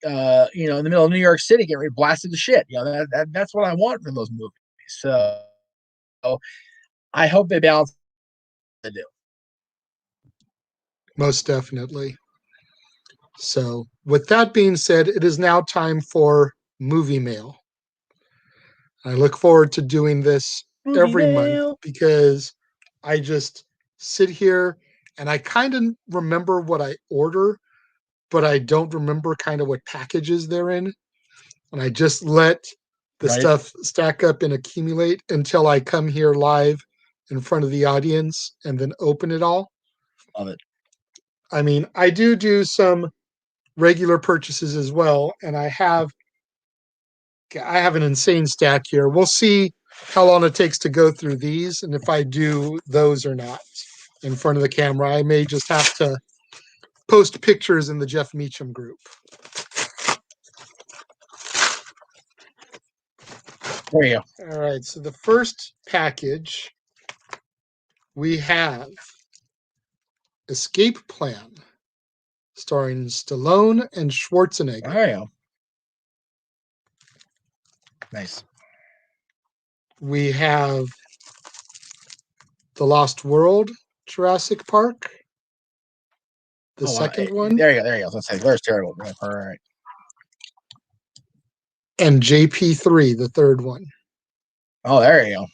in the middle of New York City getting blasted to shit. That's what I want from those movies. So I hope they balance the do. Most definitely. So, with that being said, it is now time for movie mail. I look forward to doing this every month because I just sit here and I kind of remember what I order, but I don't remember kind of what packages they're in. And I just let the stuff stack up and accumulate until I come here live in front of the audience and then open it all. Love it. I mean, I do some regular purchases as well, and I have an insane stack here. We'll see how long it takes to go through these and if I do those or not in front of the camera. I may just have to post pictures in the Jeff Meacham group. There you go. All right, so the first package we have Escape Plan, starring Stallone and Schwarzenegger. There you go. Nice. We have The Lost World, Jurassic Park. The second one. There you go. Let's say there's terrible. All right. And JP3, the third one. Oh, there you go.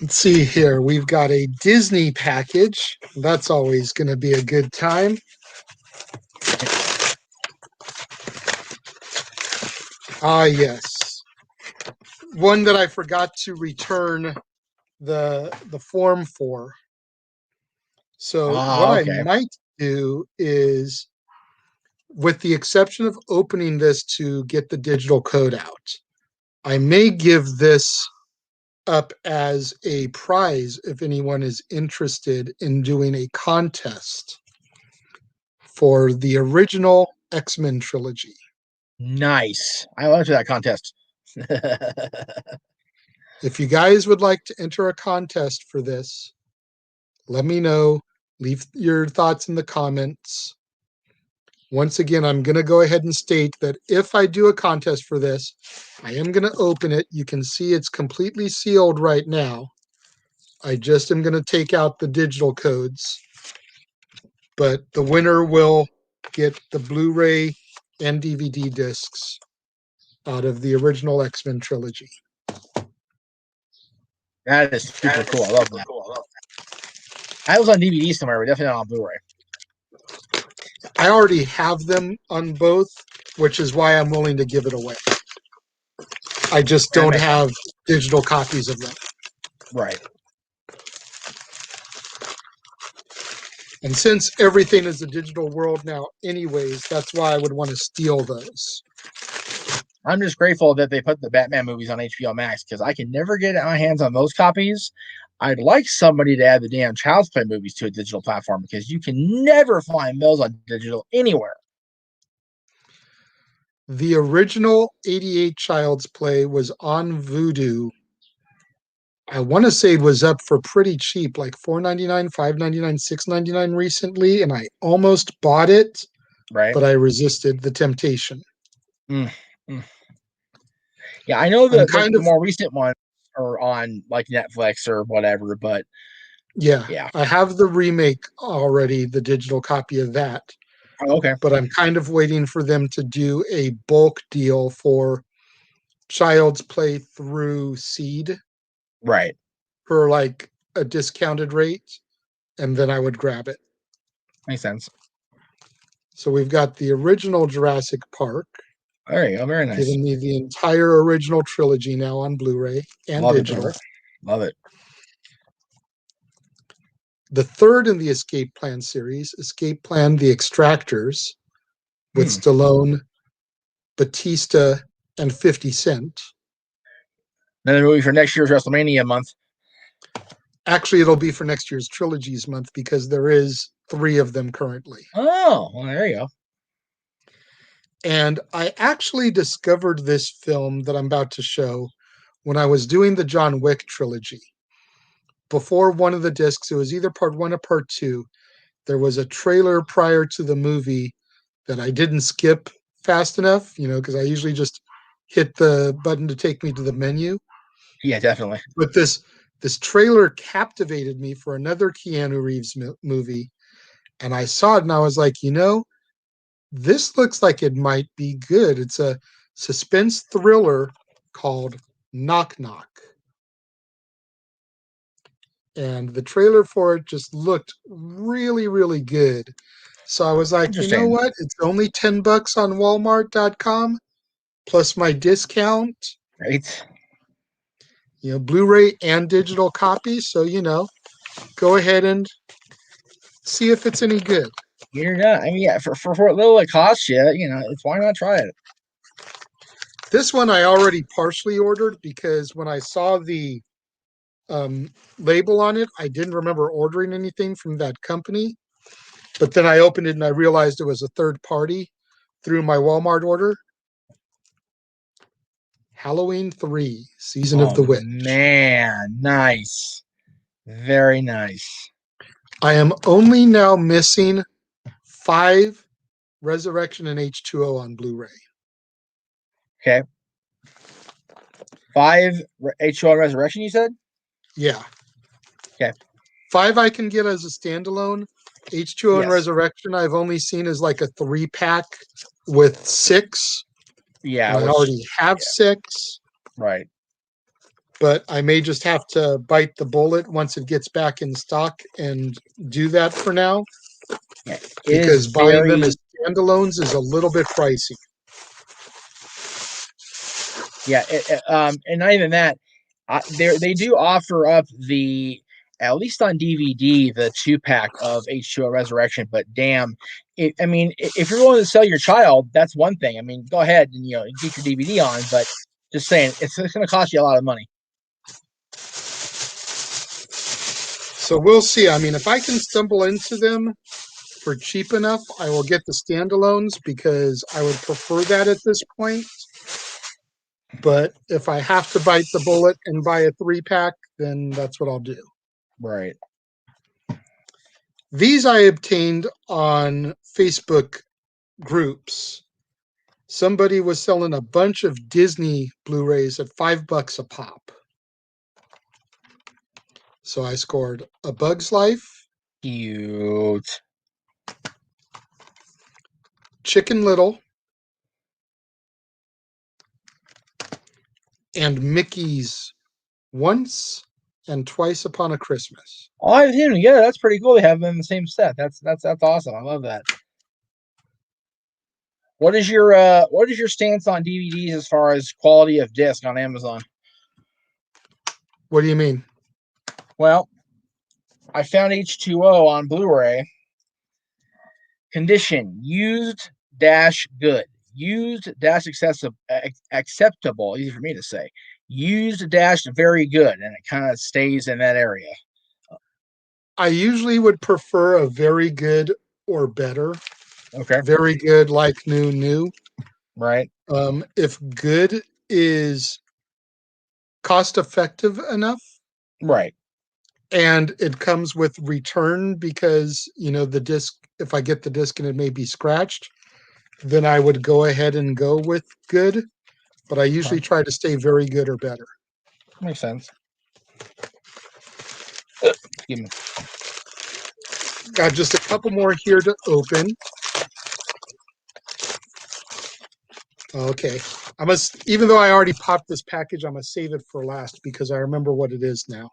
Let's see here. We've got a Disney package. That's always going to be a good time. Ah, yes. one that I forgot to return the form for. So what I Okay. might do is, with the exception of opening this to get the digital code out, I may give this up as a prize if anyone is interested in doing a contest for the original X-Men trilogy. Nice. I went to that contest. If you guys would like to enter a contest for this, let me know. Leave your thoughts in the comments. Once again, I'm going to go ahead and state that if I do a contest for this, I am going to open it. You can see it's completely sealed right now. I just am going to take out the digital codes, but the winner will get the Blu-ray and DVD discs out of the original X-Men trilogy. That is super cool. I love that. I was on DVD somewhere, but definitely not on Blu-ray. I already have them on both, which is why I'm willing to give it away. I just don't have digital copies of them. Right. And since everything is a digital world now anyways, that's why I would want to steal those. I'm just grateful that they put the Batman movies on HBO Max because I can never get my hands on those copies. I'd like somebody to add the damn Child's Play movies to a digital platform because you can never find those on digital anywhere. The original 88 Child's Play was on Vudu. I want to say it was up for pretty cheap, like $4.99, $5.99, $6.99 recently, and I almost bought it, right? but I resisted the temptation. Yeah, I know the more recent ones are on like Netflix or whatever, but yeah, I have the remake already, the digital copy of that. Oh, okay. But I'm kind of waiting for them to do a bulk deal for Child's Play through Seed. Right. For like a discounted rate, and then I would grab it. Makes sense. So we've got the original Jurassic Park. There you go. Very nice. Giving me the entire original trilogy now on Blu-ray and Love digital. Love it. The third in the Escape Plan series, Escape Plan: The Extractors, with Stallone, Batista, and 50 Cent. Another movie for next year's WrestleMania month. Actually, it'll be for next year's Trilogies month because there is 3 of them currently. Oh, well, there you go. And I actually discovered this film that I'm about to show when I was doing the John Wick trilogy. Before one of the discs, it was either part 1 or part 2. There was a trailer prior to the movie that I didn't skip fast enough, because I usually just hit the button to take me to the menu. Yeah, definitely. But this trailer captivated me for another Keanu Reeves movie. And I saw it and I was like, this looks like it might be good. It's a suspense thriller called Knock Knock. And the trailer for it just looked really, really good. So I was like, you know what? It's only $10 on Walmart.com plus my discount. Right. Blu-ray and digital copies. So, go ahead and see if it's any good. You're not. I mean, yeah, for what little it costs you, it's why not try it? This one I already partially ordered because when I saw the label on it, I didn't remember ordering anything from that company. But then I opened it and I realized it was a third party through my Walmart order. Halloween 3, Season of the Witch. Man, nice. Very nice. I am only now missing 5 Resurrection and H2O on Blu-ray. Okay. 5 H2O Resurrection, you said? Yeah. Okay. 5 I can get as a standalone. H2O and Resurrection I've only seen as like a 3-pack with 6. Yeah. I already have 6. Right. But I may just have to bite the bullet once it gets back in stock and do that for now. Yeah, because buying them as standalones is a little bit pricey. Yeah, and not even that. They do offer up the, at least on DVD, the 2-pack of H2O Resurrection. But damn, I mean, if you're willing to sell your child, that's one thing. I mean, go ahead and get your DVD on. But just saying, it's going to cost you a lot of money. So we'll see. I mean, if I can stumble into them for cheap enough, I will get the standalones because I would prefer that at this point. But if I have to bite the bullet and buy a 3-pack, then that's what I'll do. Right. These I obtained on Facebook groups. Somebody was selling a bunch of Disney Blu-rays at $5 a pop. So I scored A Bug's Life, Cute. Chicken Little, and Mickey's Once and Twice Upon a Christmas. Oh, I have them together. That's pretty cool. They have them in the same set. That's awesome. I love that. What is your stance on DVDs as far as quality of disc on Amazon? What do you mean? Well, I found H2O on Blu-ray. Condition: used - good. Used - acceptable. Easy for me to say. Used - very good, and it kind of stays in that area. I usually would prefer a very good or better. Okay. Very good, like new. Right. If good is cost effective enough, right, and it comes with return because the disc, if I get the disc and it may be scratched, then I would go ahead and go with good. But I usually try to stay very good or better. Makes sense. Excuse me. Got just a couple more here to open. Okay. Even though I already popped this package, I'm going to save it for last because I remember what it is now.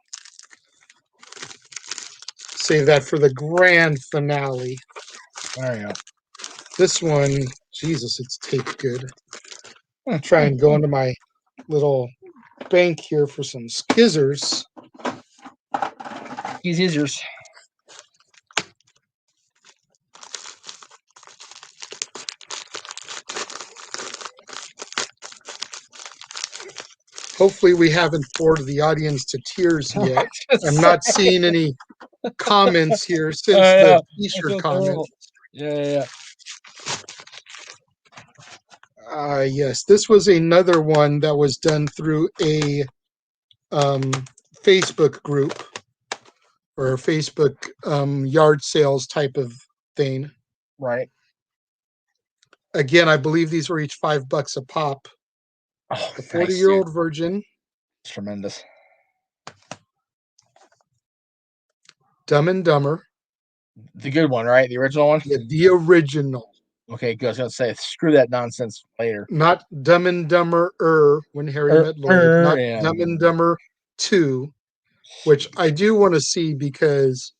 Save that for the grand finale. There you go. This one, Jesus, it's taped good. I'm going to try and go into my little bank here for some skizzers. Skizzers. Hopefully we haven't bored the audience to tears yet. I'm not seeing any comments here since the t-shirt comment. Yeah. Yes, this was another one that was done through a Facebook group or a Facebook yard sales type of thing. Right. Again, I believe these were each $5 a pop. Oh, the 40-year-old virgin. It's tremendous. Dumb and Dumber. The good one, right? The original one? Yeah, the original. Okay, good. I was going to say, screw that nonsense later. Not Dumb and Dumber when Harry met Lloyd. Not Dumb and Dumber 2, which I do want to see because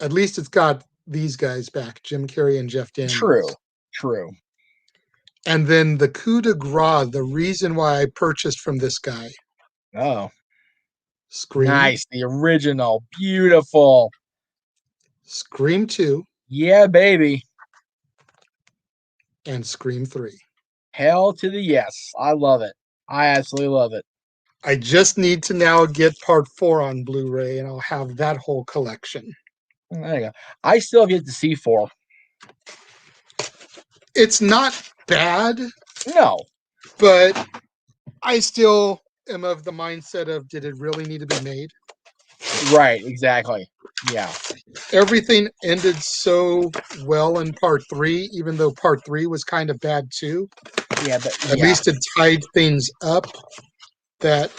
at least it's got these guys back, Jim Carrey and Jeff Daniels. True. And then the coup de grace, the reason why I purchased from this guy. Oh. Scream. Nice. The original. Beautiful. Scream 2. Yeah, baby. And Scream 3. Hell to the yes. I love it. I absolutely love it. I just need to now get part 4 on Blu-ray, and I'll have that whole collection. There you go. I still have yet to see 4. It's not bad. No. But I still am of the mindset of, did it really need to be made? Right, exactly. Yeah. Everything ended so well in part 3, even though part 3 was kind of bad too. Yeah, but at least it tied things up, that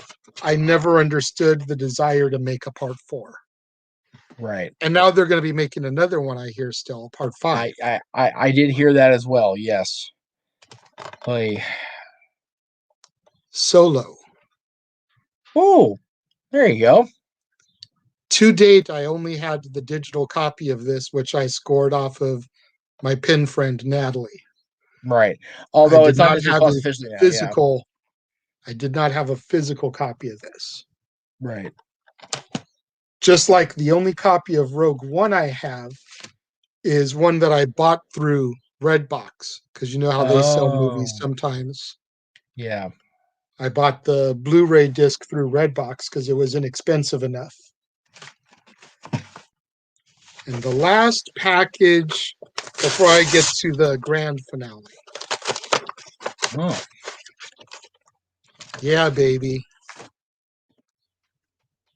I never understood the desire to make a part 4. Right. And now they're going to be making another one, I hear, still, part 5. I did hear that as well, yes. Hey. Solo. Oh, there you go. To date, I only had the digital copy of this, which I scored off of my pen friend Natalie. Right. Although it's not on have Plus a officially now, physical. I did not have a physical copy of this. Right. Just like the only copy of Rogue One I have is one that I bought through Redbox, because you know how they sell movies Oh. sometimes. Yeah. I bought the Blu-ray disc through Redbox because it was inexpensive enough. And the last package before I get to the grand finale. Oh. Yeah, baby.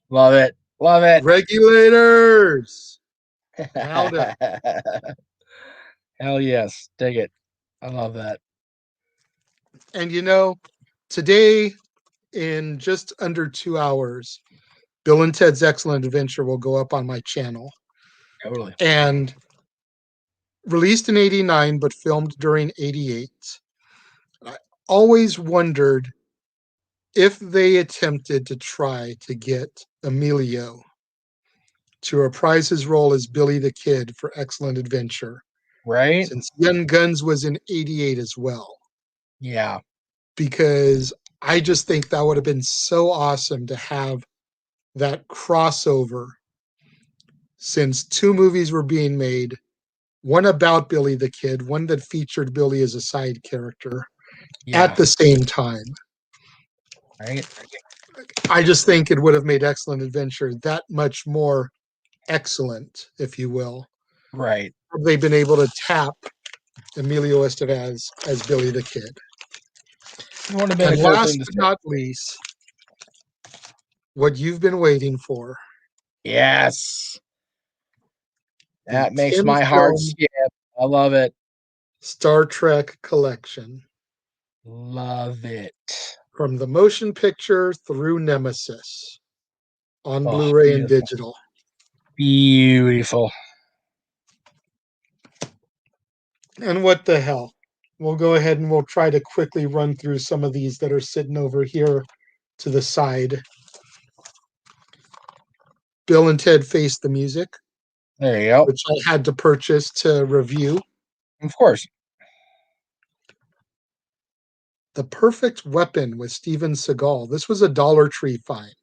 Love it. Love it. Regulators. Louder. Hell yes. Dig it. I love that. And you know, today, in just under 2 hours, Bill and Ted's Excellent Adventure will go up on my channel. Totally. And released in 89, but filmed during 88. I always wondered if they attempted to try to get Emilio to reprise his role as Billy the Kid for Excellent Adventure, Right? since Young Guns was in 88 as well. Yeah. Because I just think that would have been so awesome to have that crossover, since 2 movies were being made, one about Billy the Kid, one that featured Billy as a side character Yeah. at the same time. Right? I just think it would have made Excellent Adventure that much more excellent, if you will. Right. They've been able to tap Emilio Estevez as Billy the Kid. It would have been And a cool last thing to but say. not least, what you've been waiting for. Yes. The That makes 10 my heart film skip. I love it. Star Trek collection. Love it. From the motion picture through Nemesis on Oh, Blu-ray and beautiful. digital. Beautiful. And what the hell? We'll go ahead and we'll try to quickly run through some of these that are sitting over here to the side. Bill and Ted Face the Music, There you go. which I had to purchase to review. Of course. The Perfect Weapon with Steven Seagal. This was a Dollar Tree find.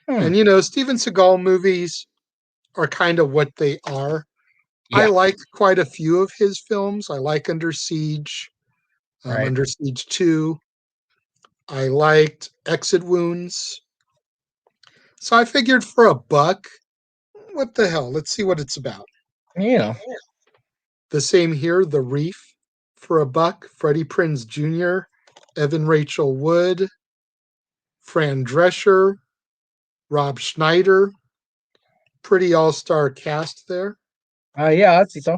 And you know, Steven Seagal movies are kind of what they are. I Yeah. like quite a few of his films. I like Under Siege, Right. Under Siege 2. I liked Exit Wounds. So I figured for a buck, what the hell? Let's see what it's about. Yeah. The same here, The Reef for a buck. Freddie Prinze Jr., Evan Rachel Wood, Fran Drescher, Rob Schneider. Pretty all-star cast there. Yeah, I'd see so.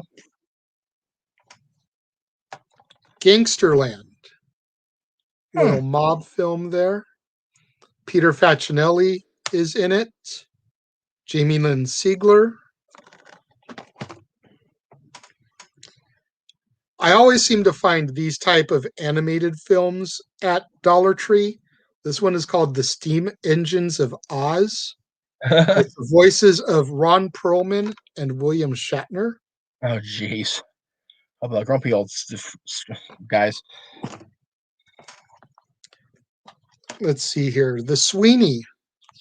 Gangsterland. Little mob film there. Peter Facinelli is in it. Jamie Lynn Sigler. I always seem to find these type of animated films at Dollar Tree. This one is called The Steam Engines of Oz, with the voices of Ron Perlman and William Shatner. Oh, jeez. How about grumpy old guys? Let's see here. The Sweeney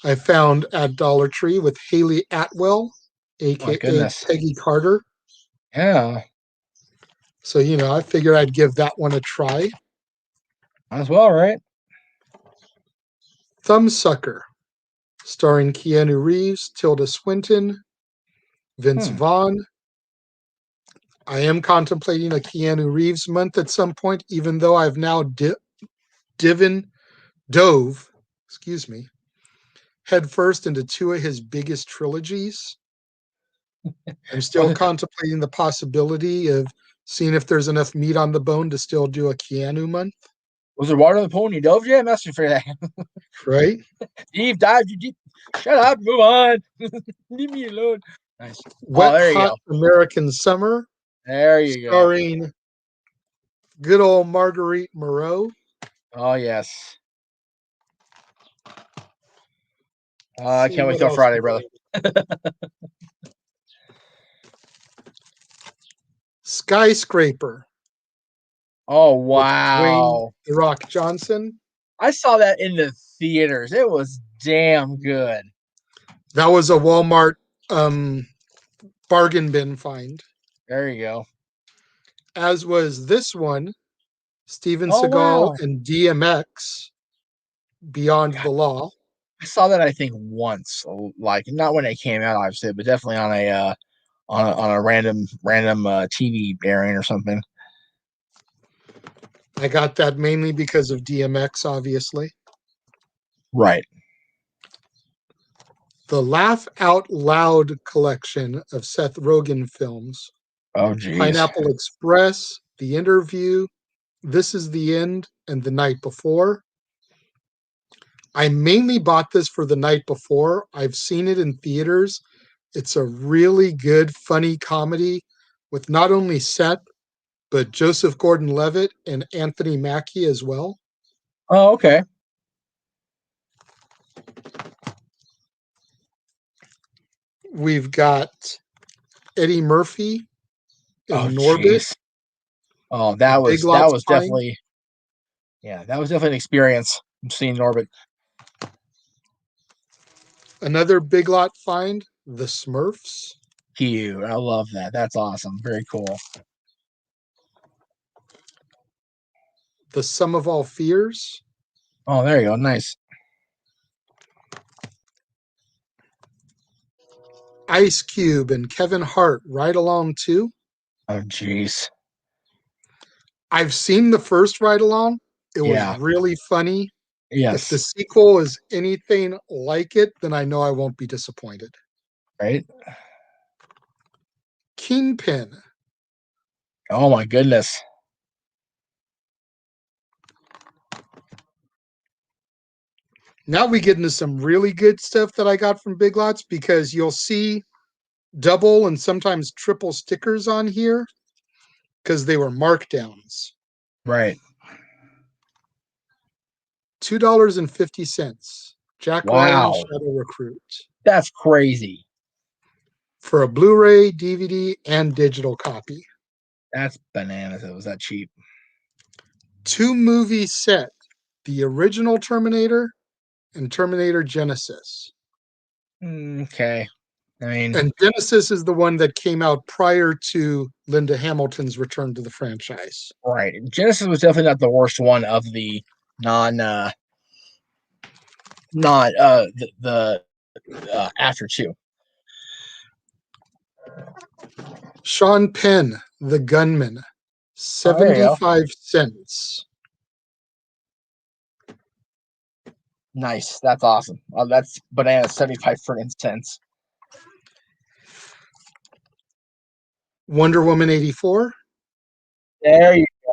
I found at Dollar Tree with Haley Atwell, My aka goodness. Peggy Carter. Yeah. So, you know, I figured I'd give that one a try. Might as well, right? Thumbsucker, starring Keanu Reeves, Tilda Swinton, Vince Vaughn. I am contemplating a Keanu Reeves month at some point, even though I've now dove, headfirst into 2 of his biggest trilogies. I'm still contemplating the possibility of seeing if there's enough meat on the bone to still do a Keanu month. Was there water in the pool and you dove? Yeah, I'm asking for that. Right? Deep dive, you deep. Shut up, move on. Leave me alone. Nice. Wet there you Hot go. American Summer, There you go. starring good old Marguerite Moreau. Oh, yes. I See can't wait what till else Friday, we brother. Skyscraper Oh, with Dwayne wow. The Rock Johnson. I saw that in the theaters. It was damn good. That was a Walmart bargain bin find. There you go. As was this one, Steven Oh Seagal wow. and DMX, Beyond the Law. I saw that I think once, like not when it came out, obviously, but definitely on a random TV airing or something. I got that mainly because of DMX, obviously. Right. The Laugh Out Loud collection of Seth Rogen films. Oh geez. Pineapple Express, The Interview, This Is the End, and The Night Before. I mainly bought this for The Night Before. I've seen it in theaters. It's a really good, funny comedy with not only Seth, but Joseph Gordon-Levitt and Anthony Mackie as well. Oh, okay. We've got Eddie Murphy Oh in Norbit. jeez. Oh, A that Big was Lots find. definitely, yeah, that was definitely an experience. Seeing Norbit. Another Big Lot find, The Smurfs. Cute. I love that. That's awesome. Very cool. The Sum of All Fears. Oh, there you go. Nice. Ice Cube and Kevin Hart, Ride Along 2. Oh jeez. I've seen the first Ride Along. It was Yeah. really funny. If the Yes. sequel is anything like it, then I know I won't be disappointed. Right. Kingpin. Oh my goodness. Now we get into some really good stuff that I got from Big Lots because you'll see double and sometimes triple stickers on here because they were markdowns. Right. $2.50. Jack Ryan Wow. Shadow Recruit That's crazy. for a Blu-ray, DVD, and digital copy. That's bananas. It was that cheap. 2-movie set, the original Terminator and Terminator Genesis. Okay. I mean, And Genesis is the one that came out prior to Linda Hamilton's return to the franchise. right. Genesis was definitely not the worst one of the non not the after two. Sean Penn, The Gunman, Oh, there you go. 75 cents. Nice. That's awesome. That's bananas. 75 cents. Wonder Woman 84. There you go.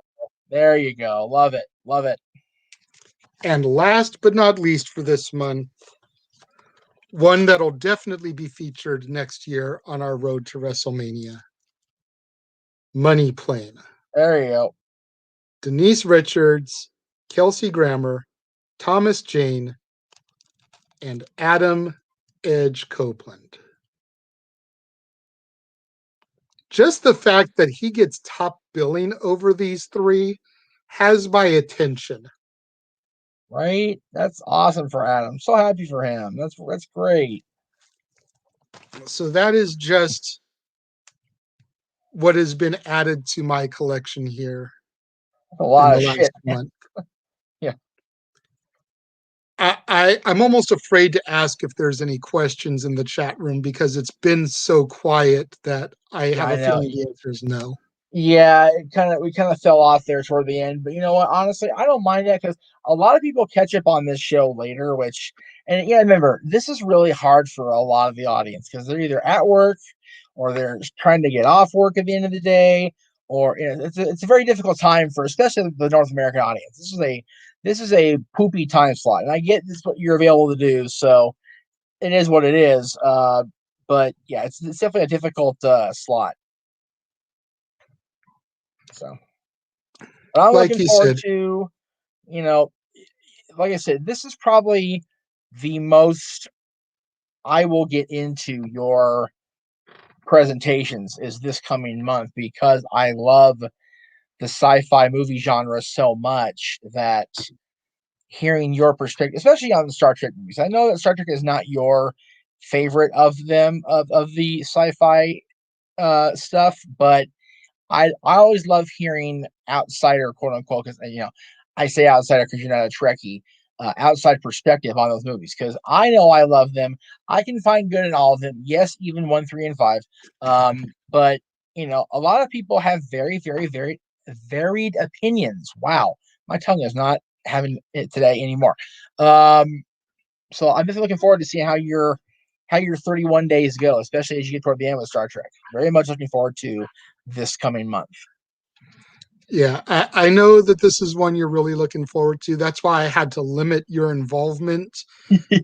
There you go. Love it. Love it. And last but not least for this month, one that'll definitely be featured next year on our road to WrestleMania. Money Plane. There you go. Denise Richards, Kelsey Grammer, Thomas Jane, and Adam Edge Copeland. Just the fact that he gets top billing over these three has my attention. Right? That's awesome for Adam. So happy for him. That's great. So that is just what has been added to my collection here A lot in of the last shit. month. Yeah. I'm almost afraid to ask if there's any questions in the chat room because it's been so quiet that I have I a know. feeling the answer is no. Yeah, we kind of fell off there toward the end, but you know what? Honestly, I don't mind that because a lot of people catch up on this show later. And yeah, remember, this is really hard for a lot of the audience because they're either at work or they're trying to get off work at the end of the day, or it's a very difficult time for especially the North American audience. This is a poopy time slot, and I get this is what you're available to do, so it is what it is. But yeah, it's definitely a difficult slot. So, but I'm Like looking you forward said, to, like I said, this is probably the most I will get into your presentations is this coming month because I love the sci-fi movie genre so much that hearing your perspective, especially on the Star Trek movies. I know that Star Trek is not your favorite of them of the sci-fi stuff, but I always love hearing outsider, quote unquote, because I say outsider because you're not a Trekkie. Outside perspective on those movies, because I know I love them. I can find good in all of them. Yes, even 1, 3, and 5. But a lot of people have very, very, very varied opinions. Wow, my tongue is not having it today anymore. So I'm just looking forward to seeing how your 31 days go, especially as you get toward the end with Star Trek. Very much looking forward to this coming month. Yeah, I know that this is one you're really looking forward to. That's why I had to limit your involvement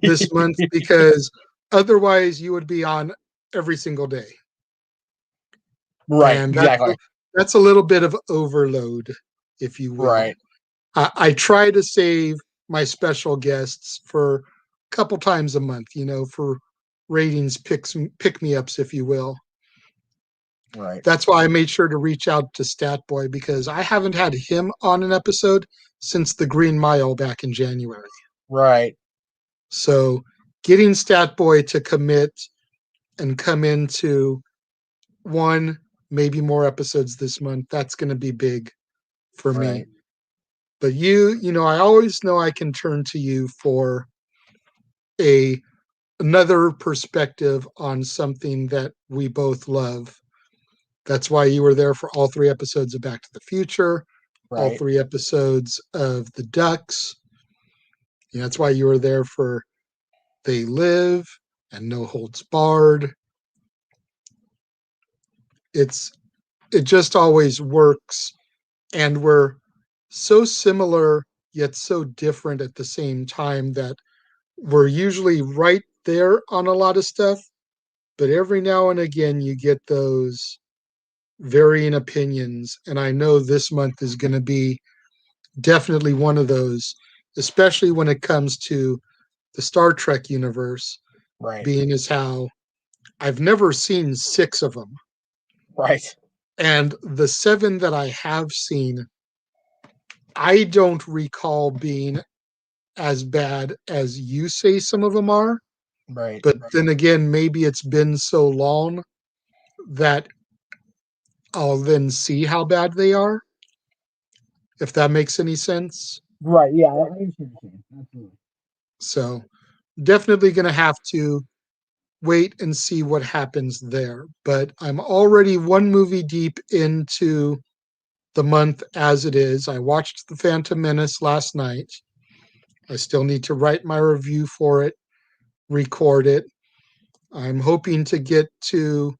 this month, because otherwise you would be on every single day. Right, And exactly. that's a little bit of overload, if you will. Right. I try to save my special guests for a couple times a month, for ratings pick me ups, if you will. Right. That's why I made sure to reach out to Statboy, because I haven't had him on an episode since the Green Mile back in January. Right. So getting Statboy to commit and come into one, maybe more episodes this month, that's going to be big for me. Right. But I always know I can turn to you for another perspective on something that we both love. That's why you were there for all 3 episodes of Back to the Future, all Right. 3 episodes of The Ducks. That's why you were there for They Live and No Holds Barred. It just always works, and we're so similar yet so different at the same time that we're usually right there on a lot of stuff, but every now and again you get those varying opinions, and I know this month is going to be definitely one of those, especially when it comes to the Star Trek universe. Right. Being as how I've never seen 6 of them. Right. And the 7 that I have seen, I don't recall being as bad as you say some of them are. Right. But then again, maybe it's been so long that I'll then see how bad they are, if that makes any sense. Right. Yeah, I understand. Absolutely. So definitely going to have to wait and see what happens there. But I'm already 1 movie deep into the month as it is. I watched The Phantom Menace last night. I still need to write my review for it, record it. I'm hoping to get to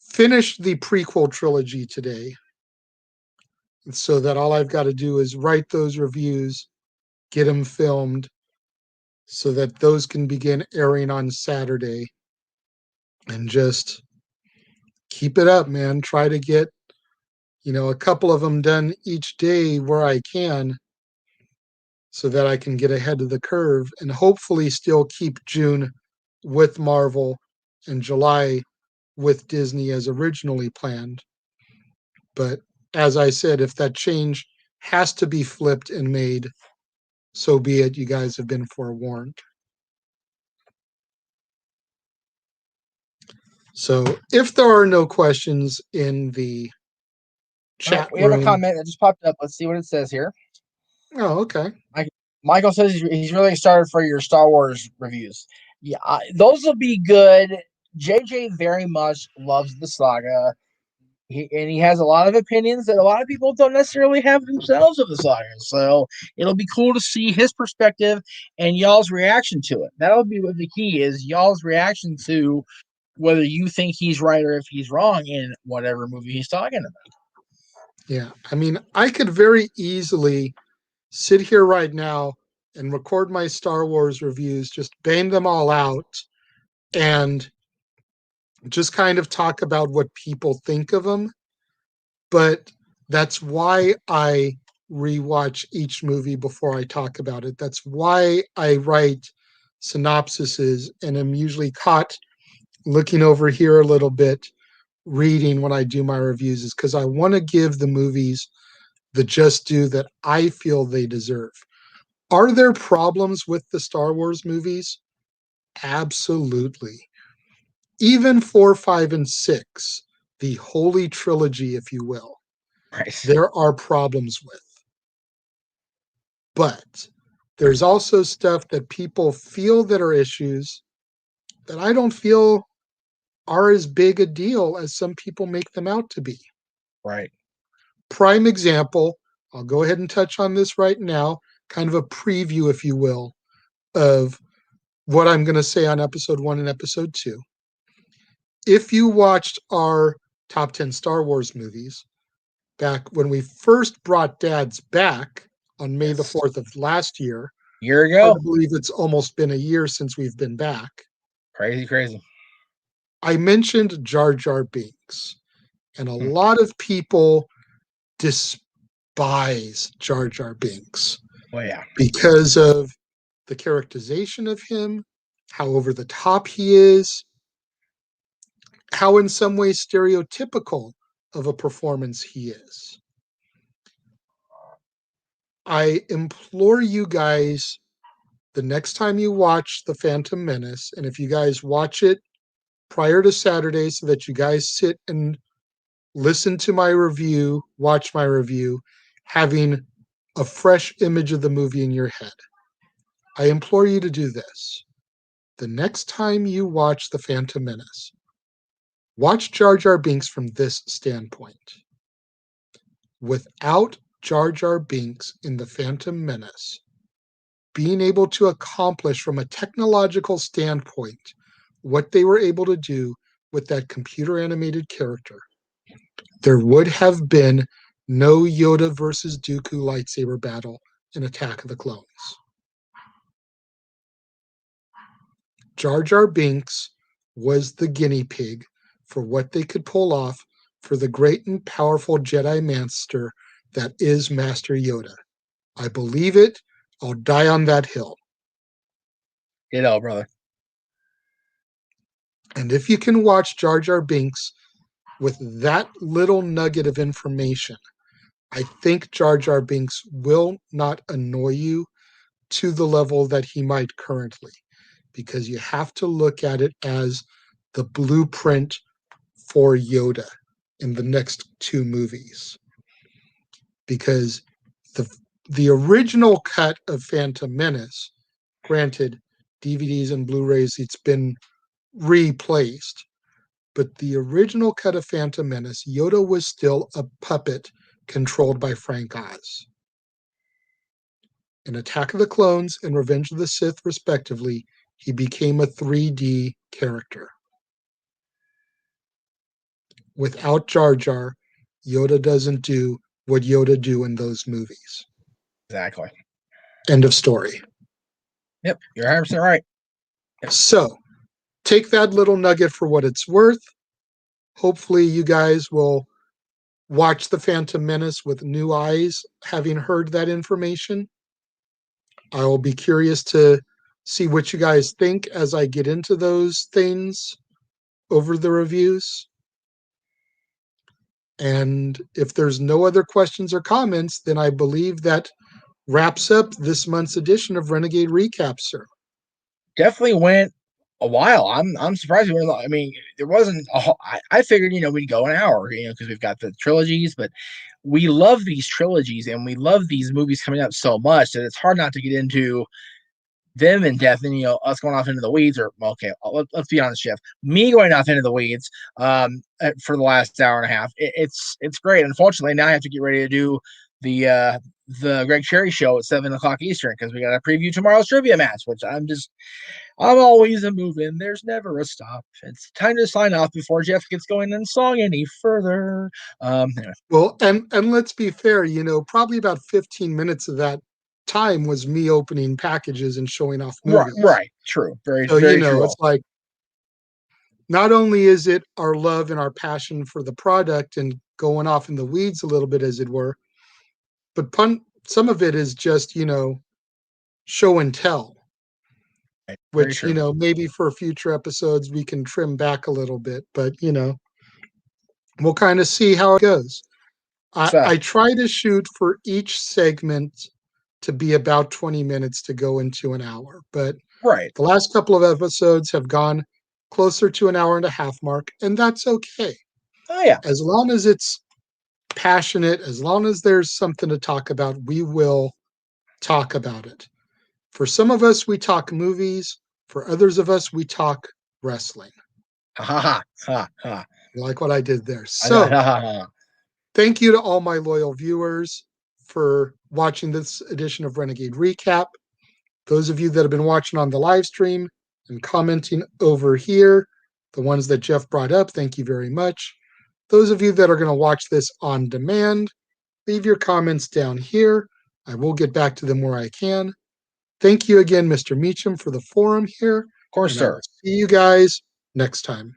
finish the prequel trilogy today, so that all I've got to do is write those reviews, get them filmed, so that those can begin airing on Saturday, and just keep it up, man. Try to get, a couple of them done each day where I can, so that I can get ahead of the curve and hopefully still keep June with Marvel and July with Disney as originally planned. But as I said, if that change has to be flipped and made, so be it. You guys have been forewarned. So if there are no questions in the chat We have a room. comment that just popped up. Let's see what it says here. Oh, okay. Michael says he's really excited for your Star Wars reviews. Yeah, those will be good. JJ very much loves the saga. He has a lot of opinions that a lot of people don't necessarily have themselves of the saga. So it'll be cool to see his perspective and y'all's reaction to it. That'll be what the key is, y'all's reaction to whether you think he's right or if he's wrong in whatever movie he's talking about. Yeah, I mean, I could very easily sit here right now and record my Star Wars reviews, just bang them all out, and just kind of talk about what people think of them. But that's why I rewatch each movie before I talk about it. That's why I write synopsises, and I'm usually caught looking over here a little bit, reading when I do my reviews, is because I want to give the movies the just due that I feel they deserve. Are there problems with the Star Wars movies? Absolutely. Even 4, 5, and 6, the holy trilogy, if you will, Right. there are problems with. But there's also stuff that people feel that are issues that I don't feel are as big a deal as some people make them out to be. Right. Prime example, I'll go ahead and touch on this right now, kind of a preview, if you will, of what I'm going to say on episode 1 and episode 2. If you watched our top 10 Star Wars movies back when we first brought Dads back on May the 4th of last year, Year hard ago. to believe it's almost been a year since we've been back. Crazy. I mentioned Jar Jar Binks, and a lot of people despise Jar Jar Binks Well, yeah. because of the characterization of him, how over the top he is, how in some ways stereotypical of a performance he is. I implore you guys, the next time you watch The Phantom Menace, and if you guys watch it prior to Saturday so that you guys sit and listen to my review, watch my review, having a fresh image of the movie in your head, I implore you to do this. The next time you watch The Phantom Menace, watch Jar Jar Binks from this standpoint. Without Jar Jar Binks in The Phantom Menace, being able to accomplish from a technological standpoint what they were able to do with that computer animated character, there would have been no Yoda versus Dooku lightsaber battle in Attack of the Clones. Jar Jar Binks was the guinea pig for what they could pull off for the great and powerful Jedi Master that is Master Yoda. I believe it. I'll die on that hill. You know, brother. And if you can watch Jar Jar Binks with that little nugget of information, I think Jar Jar Binks will not annoy you to the level that he might currently, because you have to look at it as the blueprint for Yoda in the next 2 movies. Because the original cut of Phantom Menace, granted, DVDs and Blu-rays, it's been replaced, but the original cut of Phantom Menace, Yoda was still a puppet controlled by Frank Oz. In Attack of the Clones and Revenge of the Sith, respectively, he became a 3D character. Without Jar Jar, Yoda doesn't do what Yoda do in those movies. Exactly. End of story. Yep, you're 100% right. Yep. So, take that little nugget for what it's worth. Hopefully, you guys will watch The Phantom Menace with new eyes, having heard that information. I will be curious to see what you guys think as I get into those things over the reviews. And if there's no other questions or comments, then I believe that wraps up this month's edition of Renegade Recap, sir. Definitely went a while. I'm surprised. I mean, there wasn't. I figured we'd go an hour, because we've got the trilogies, but we love these trilogies and we love these movies coming up so much that it's hard not to get into them in depth, and us going off into the weeds. Or okay, let's be honest, Jeff. Me going off into the weeds for the last hour and a half. It's great. Unfortunately, now I have to get ready to do the Greg Cherry show at 7:00 Eastern because we got to preview tomorrow's trivia match, which I'm always a moving. There's never a stop. It's time to sign off before Jeff gets going and song any further. Anyway. Well, and let's be fair, probably about 15 minutes of that time was me opening packages and showing off movies. Right. True. Very true. It's like, not only is it our love and our passion for the product and going off in the weeds a little bit, as it were, but some of it is just, show and tell, which, maybe for future episodes we can trim back a little bit, but, we'll kind of see how it goes. I try to shoot for each segment to be about 20 minutes to go into an hour. But Right. the last couple of episodes have gone closer to an hour and a half mark, and that's okay. Oh yeah. As long as it's passionate, as long as there's something to talk about, we will talk about it. For some of us, we talk movies. For others of us, we talk wrestling. Ha ha ha ha. You like what I did there? Ha, So, ha, ha, ha. thank you to all my loyal viewers for watching this edition of Renegade Recap. Those of you that have been watching on the live stream and commenting over here, the ones that Jeff brought up, thank you very much. Those of you that are going to watch this on demand, leave your comments down here. I will get back to them where I can. Thank you again, Mr. Meacham, for the forum here. Of course, And I sir. will see you guys next time.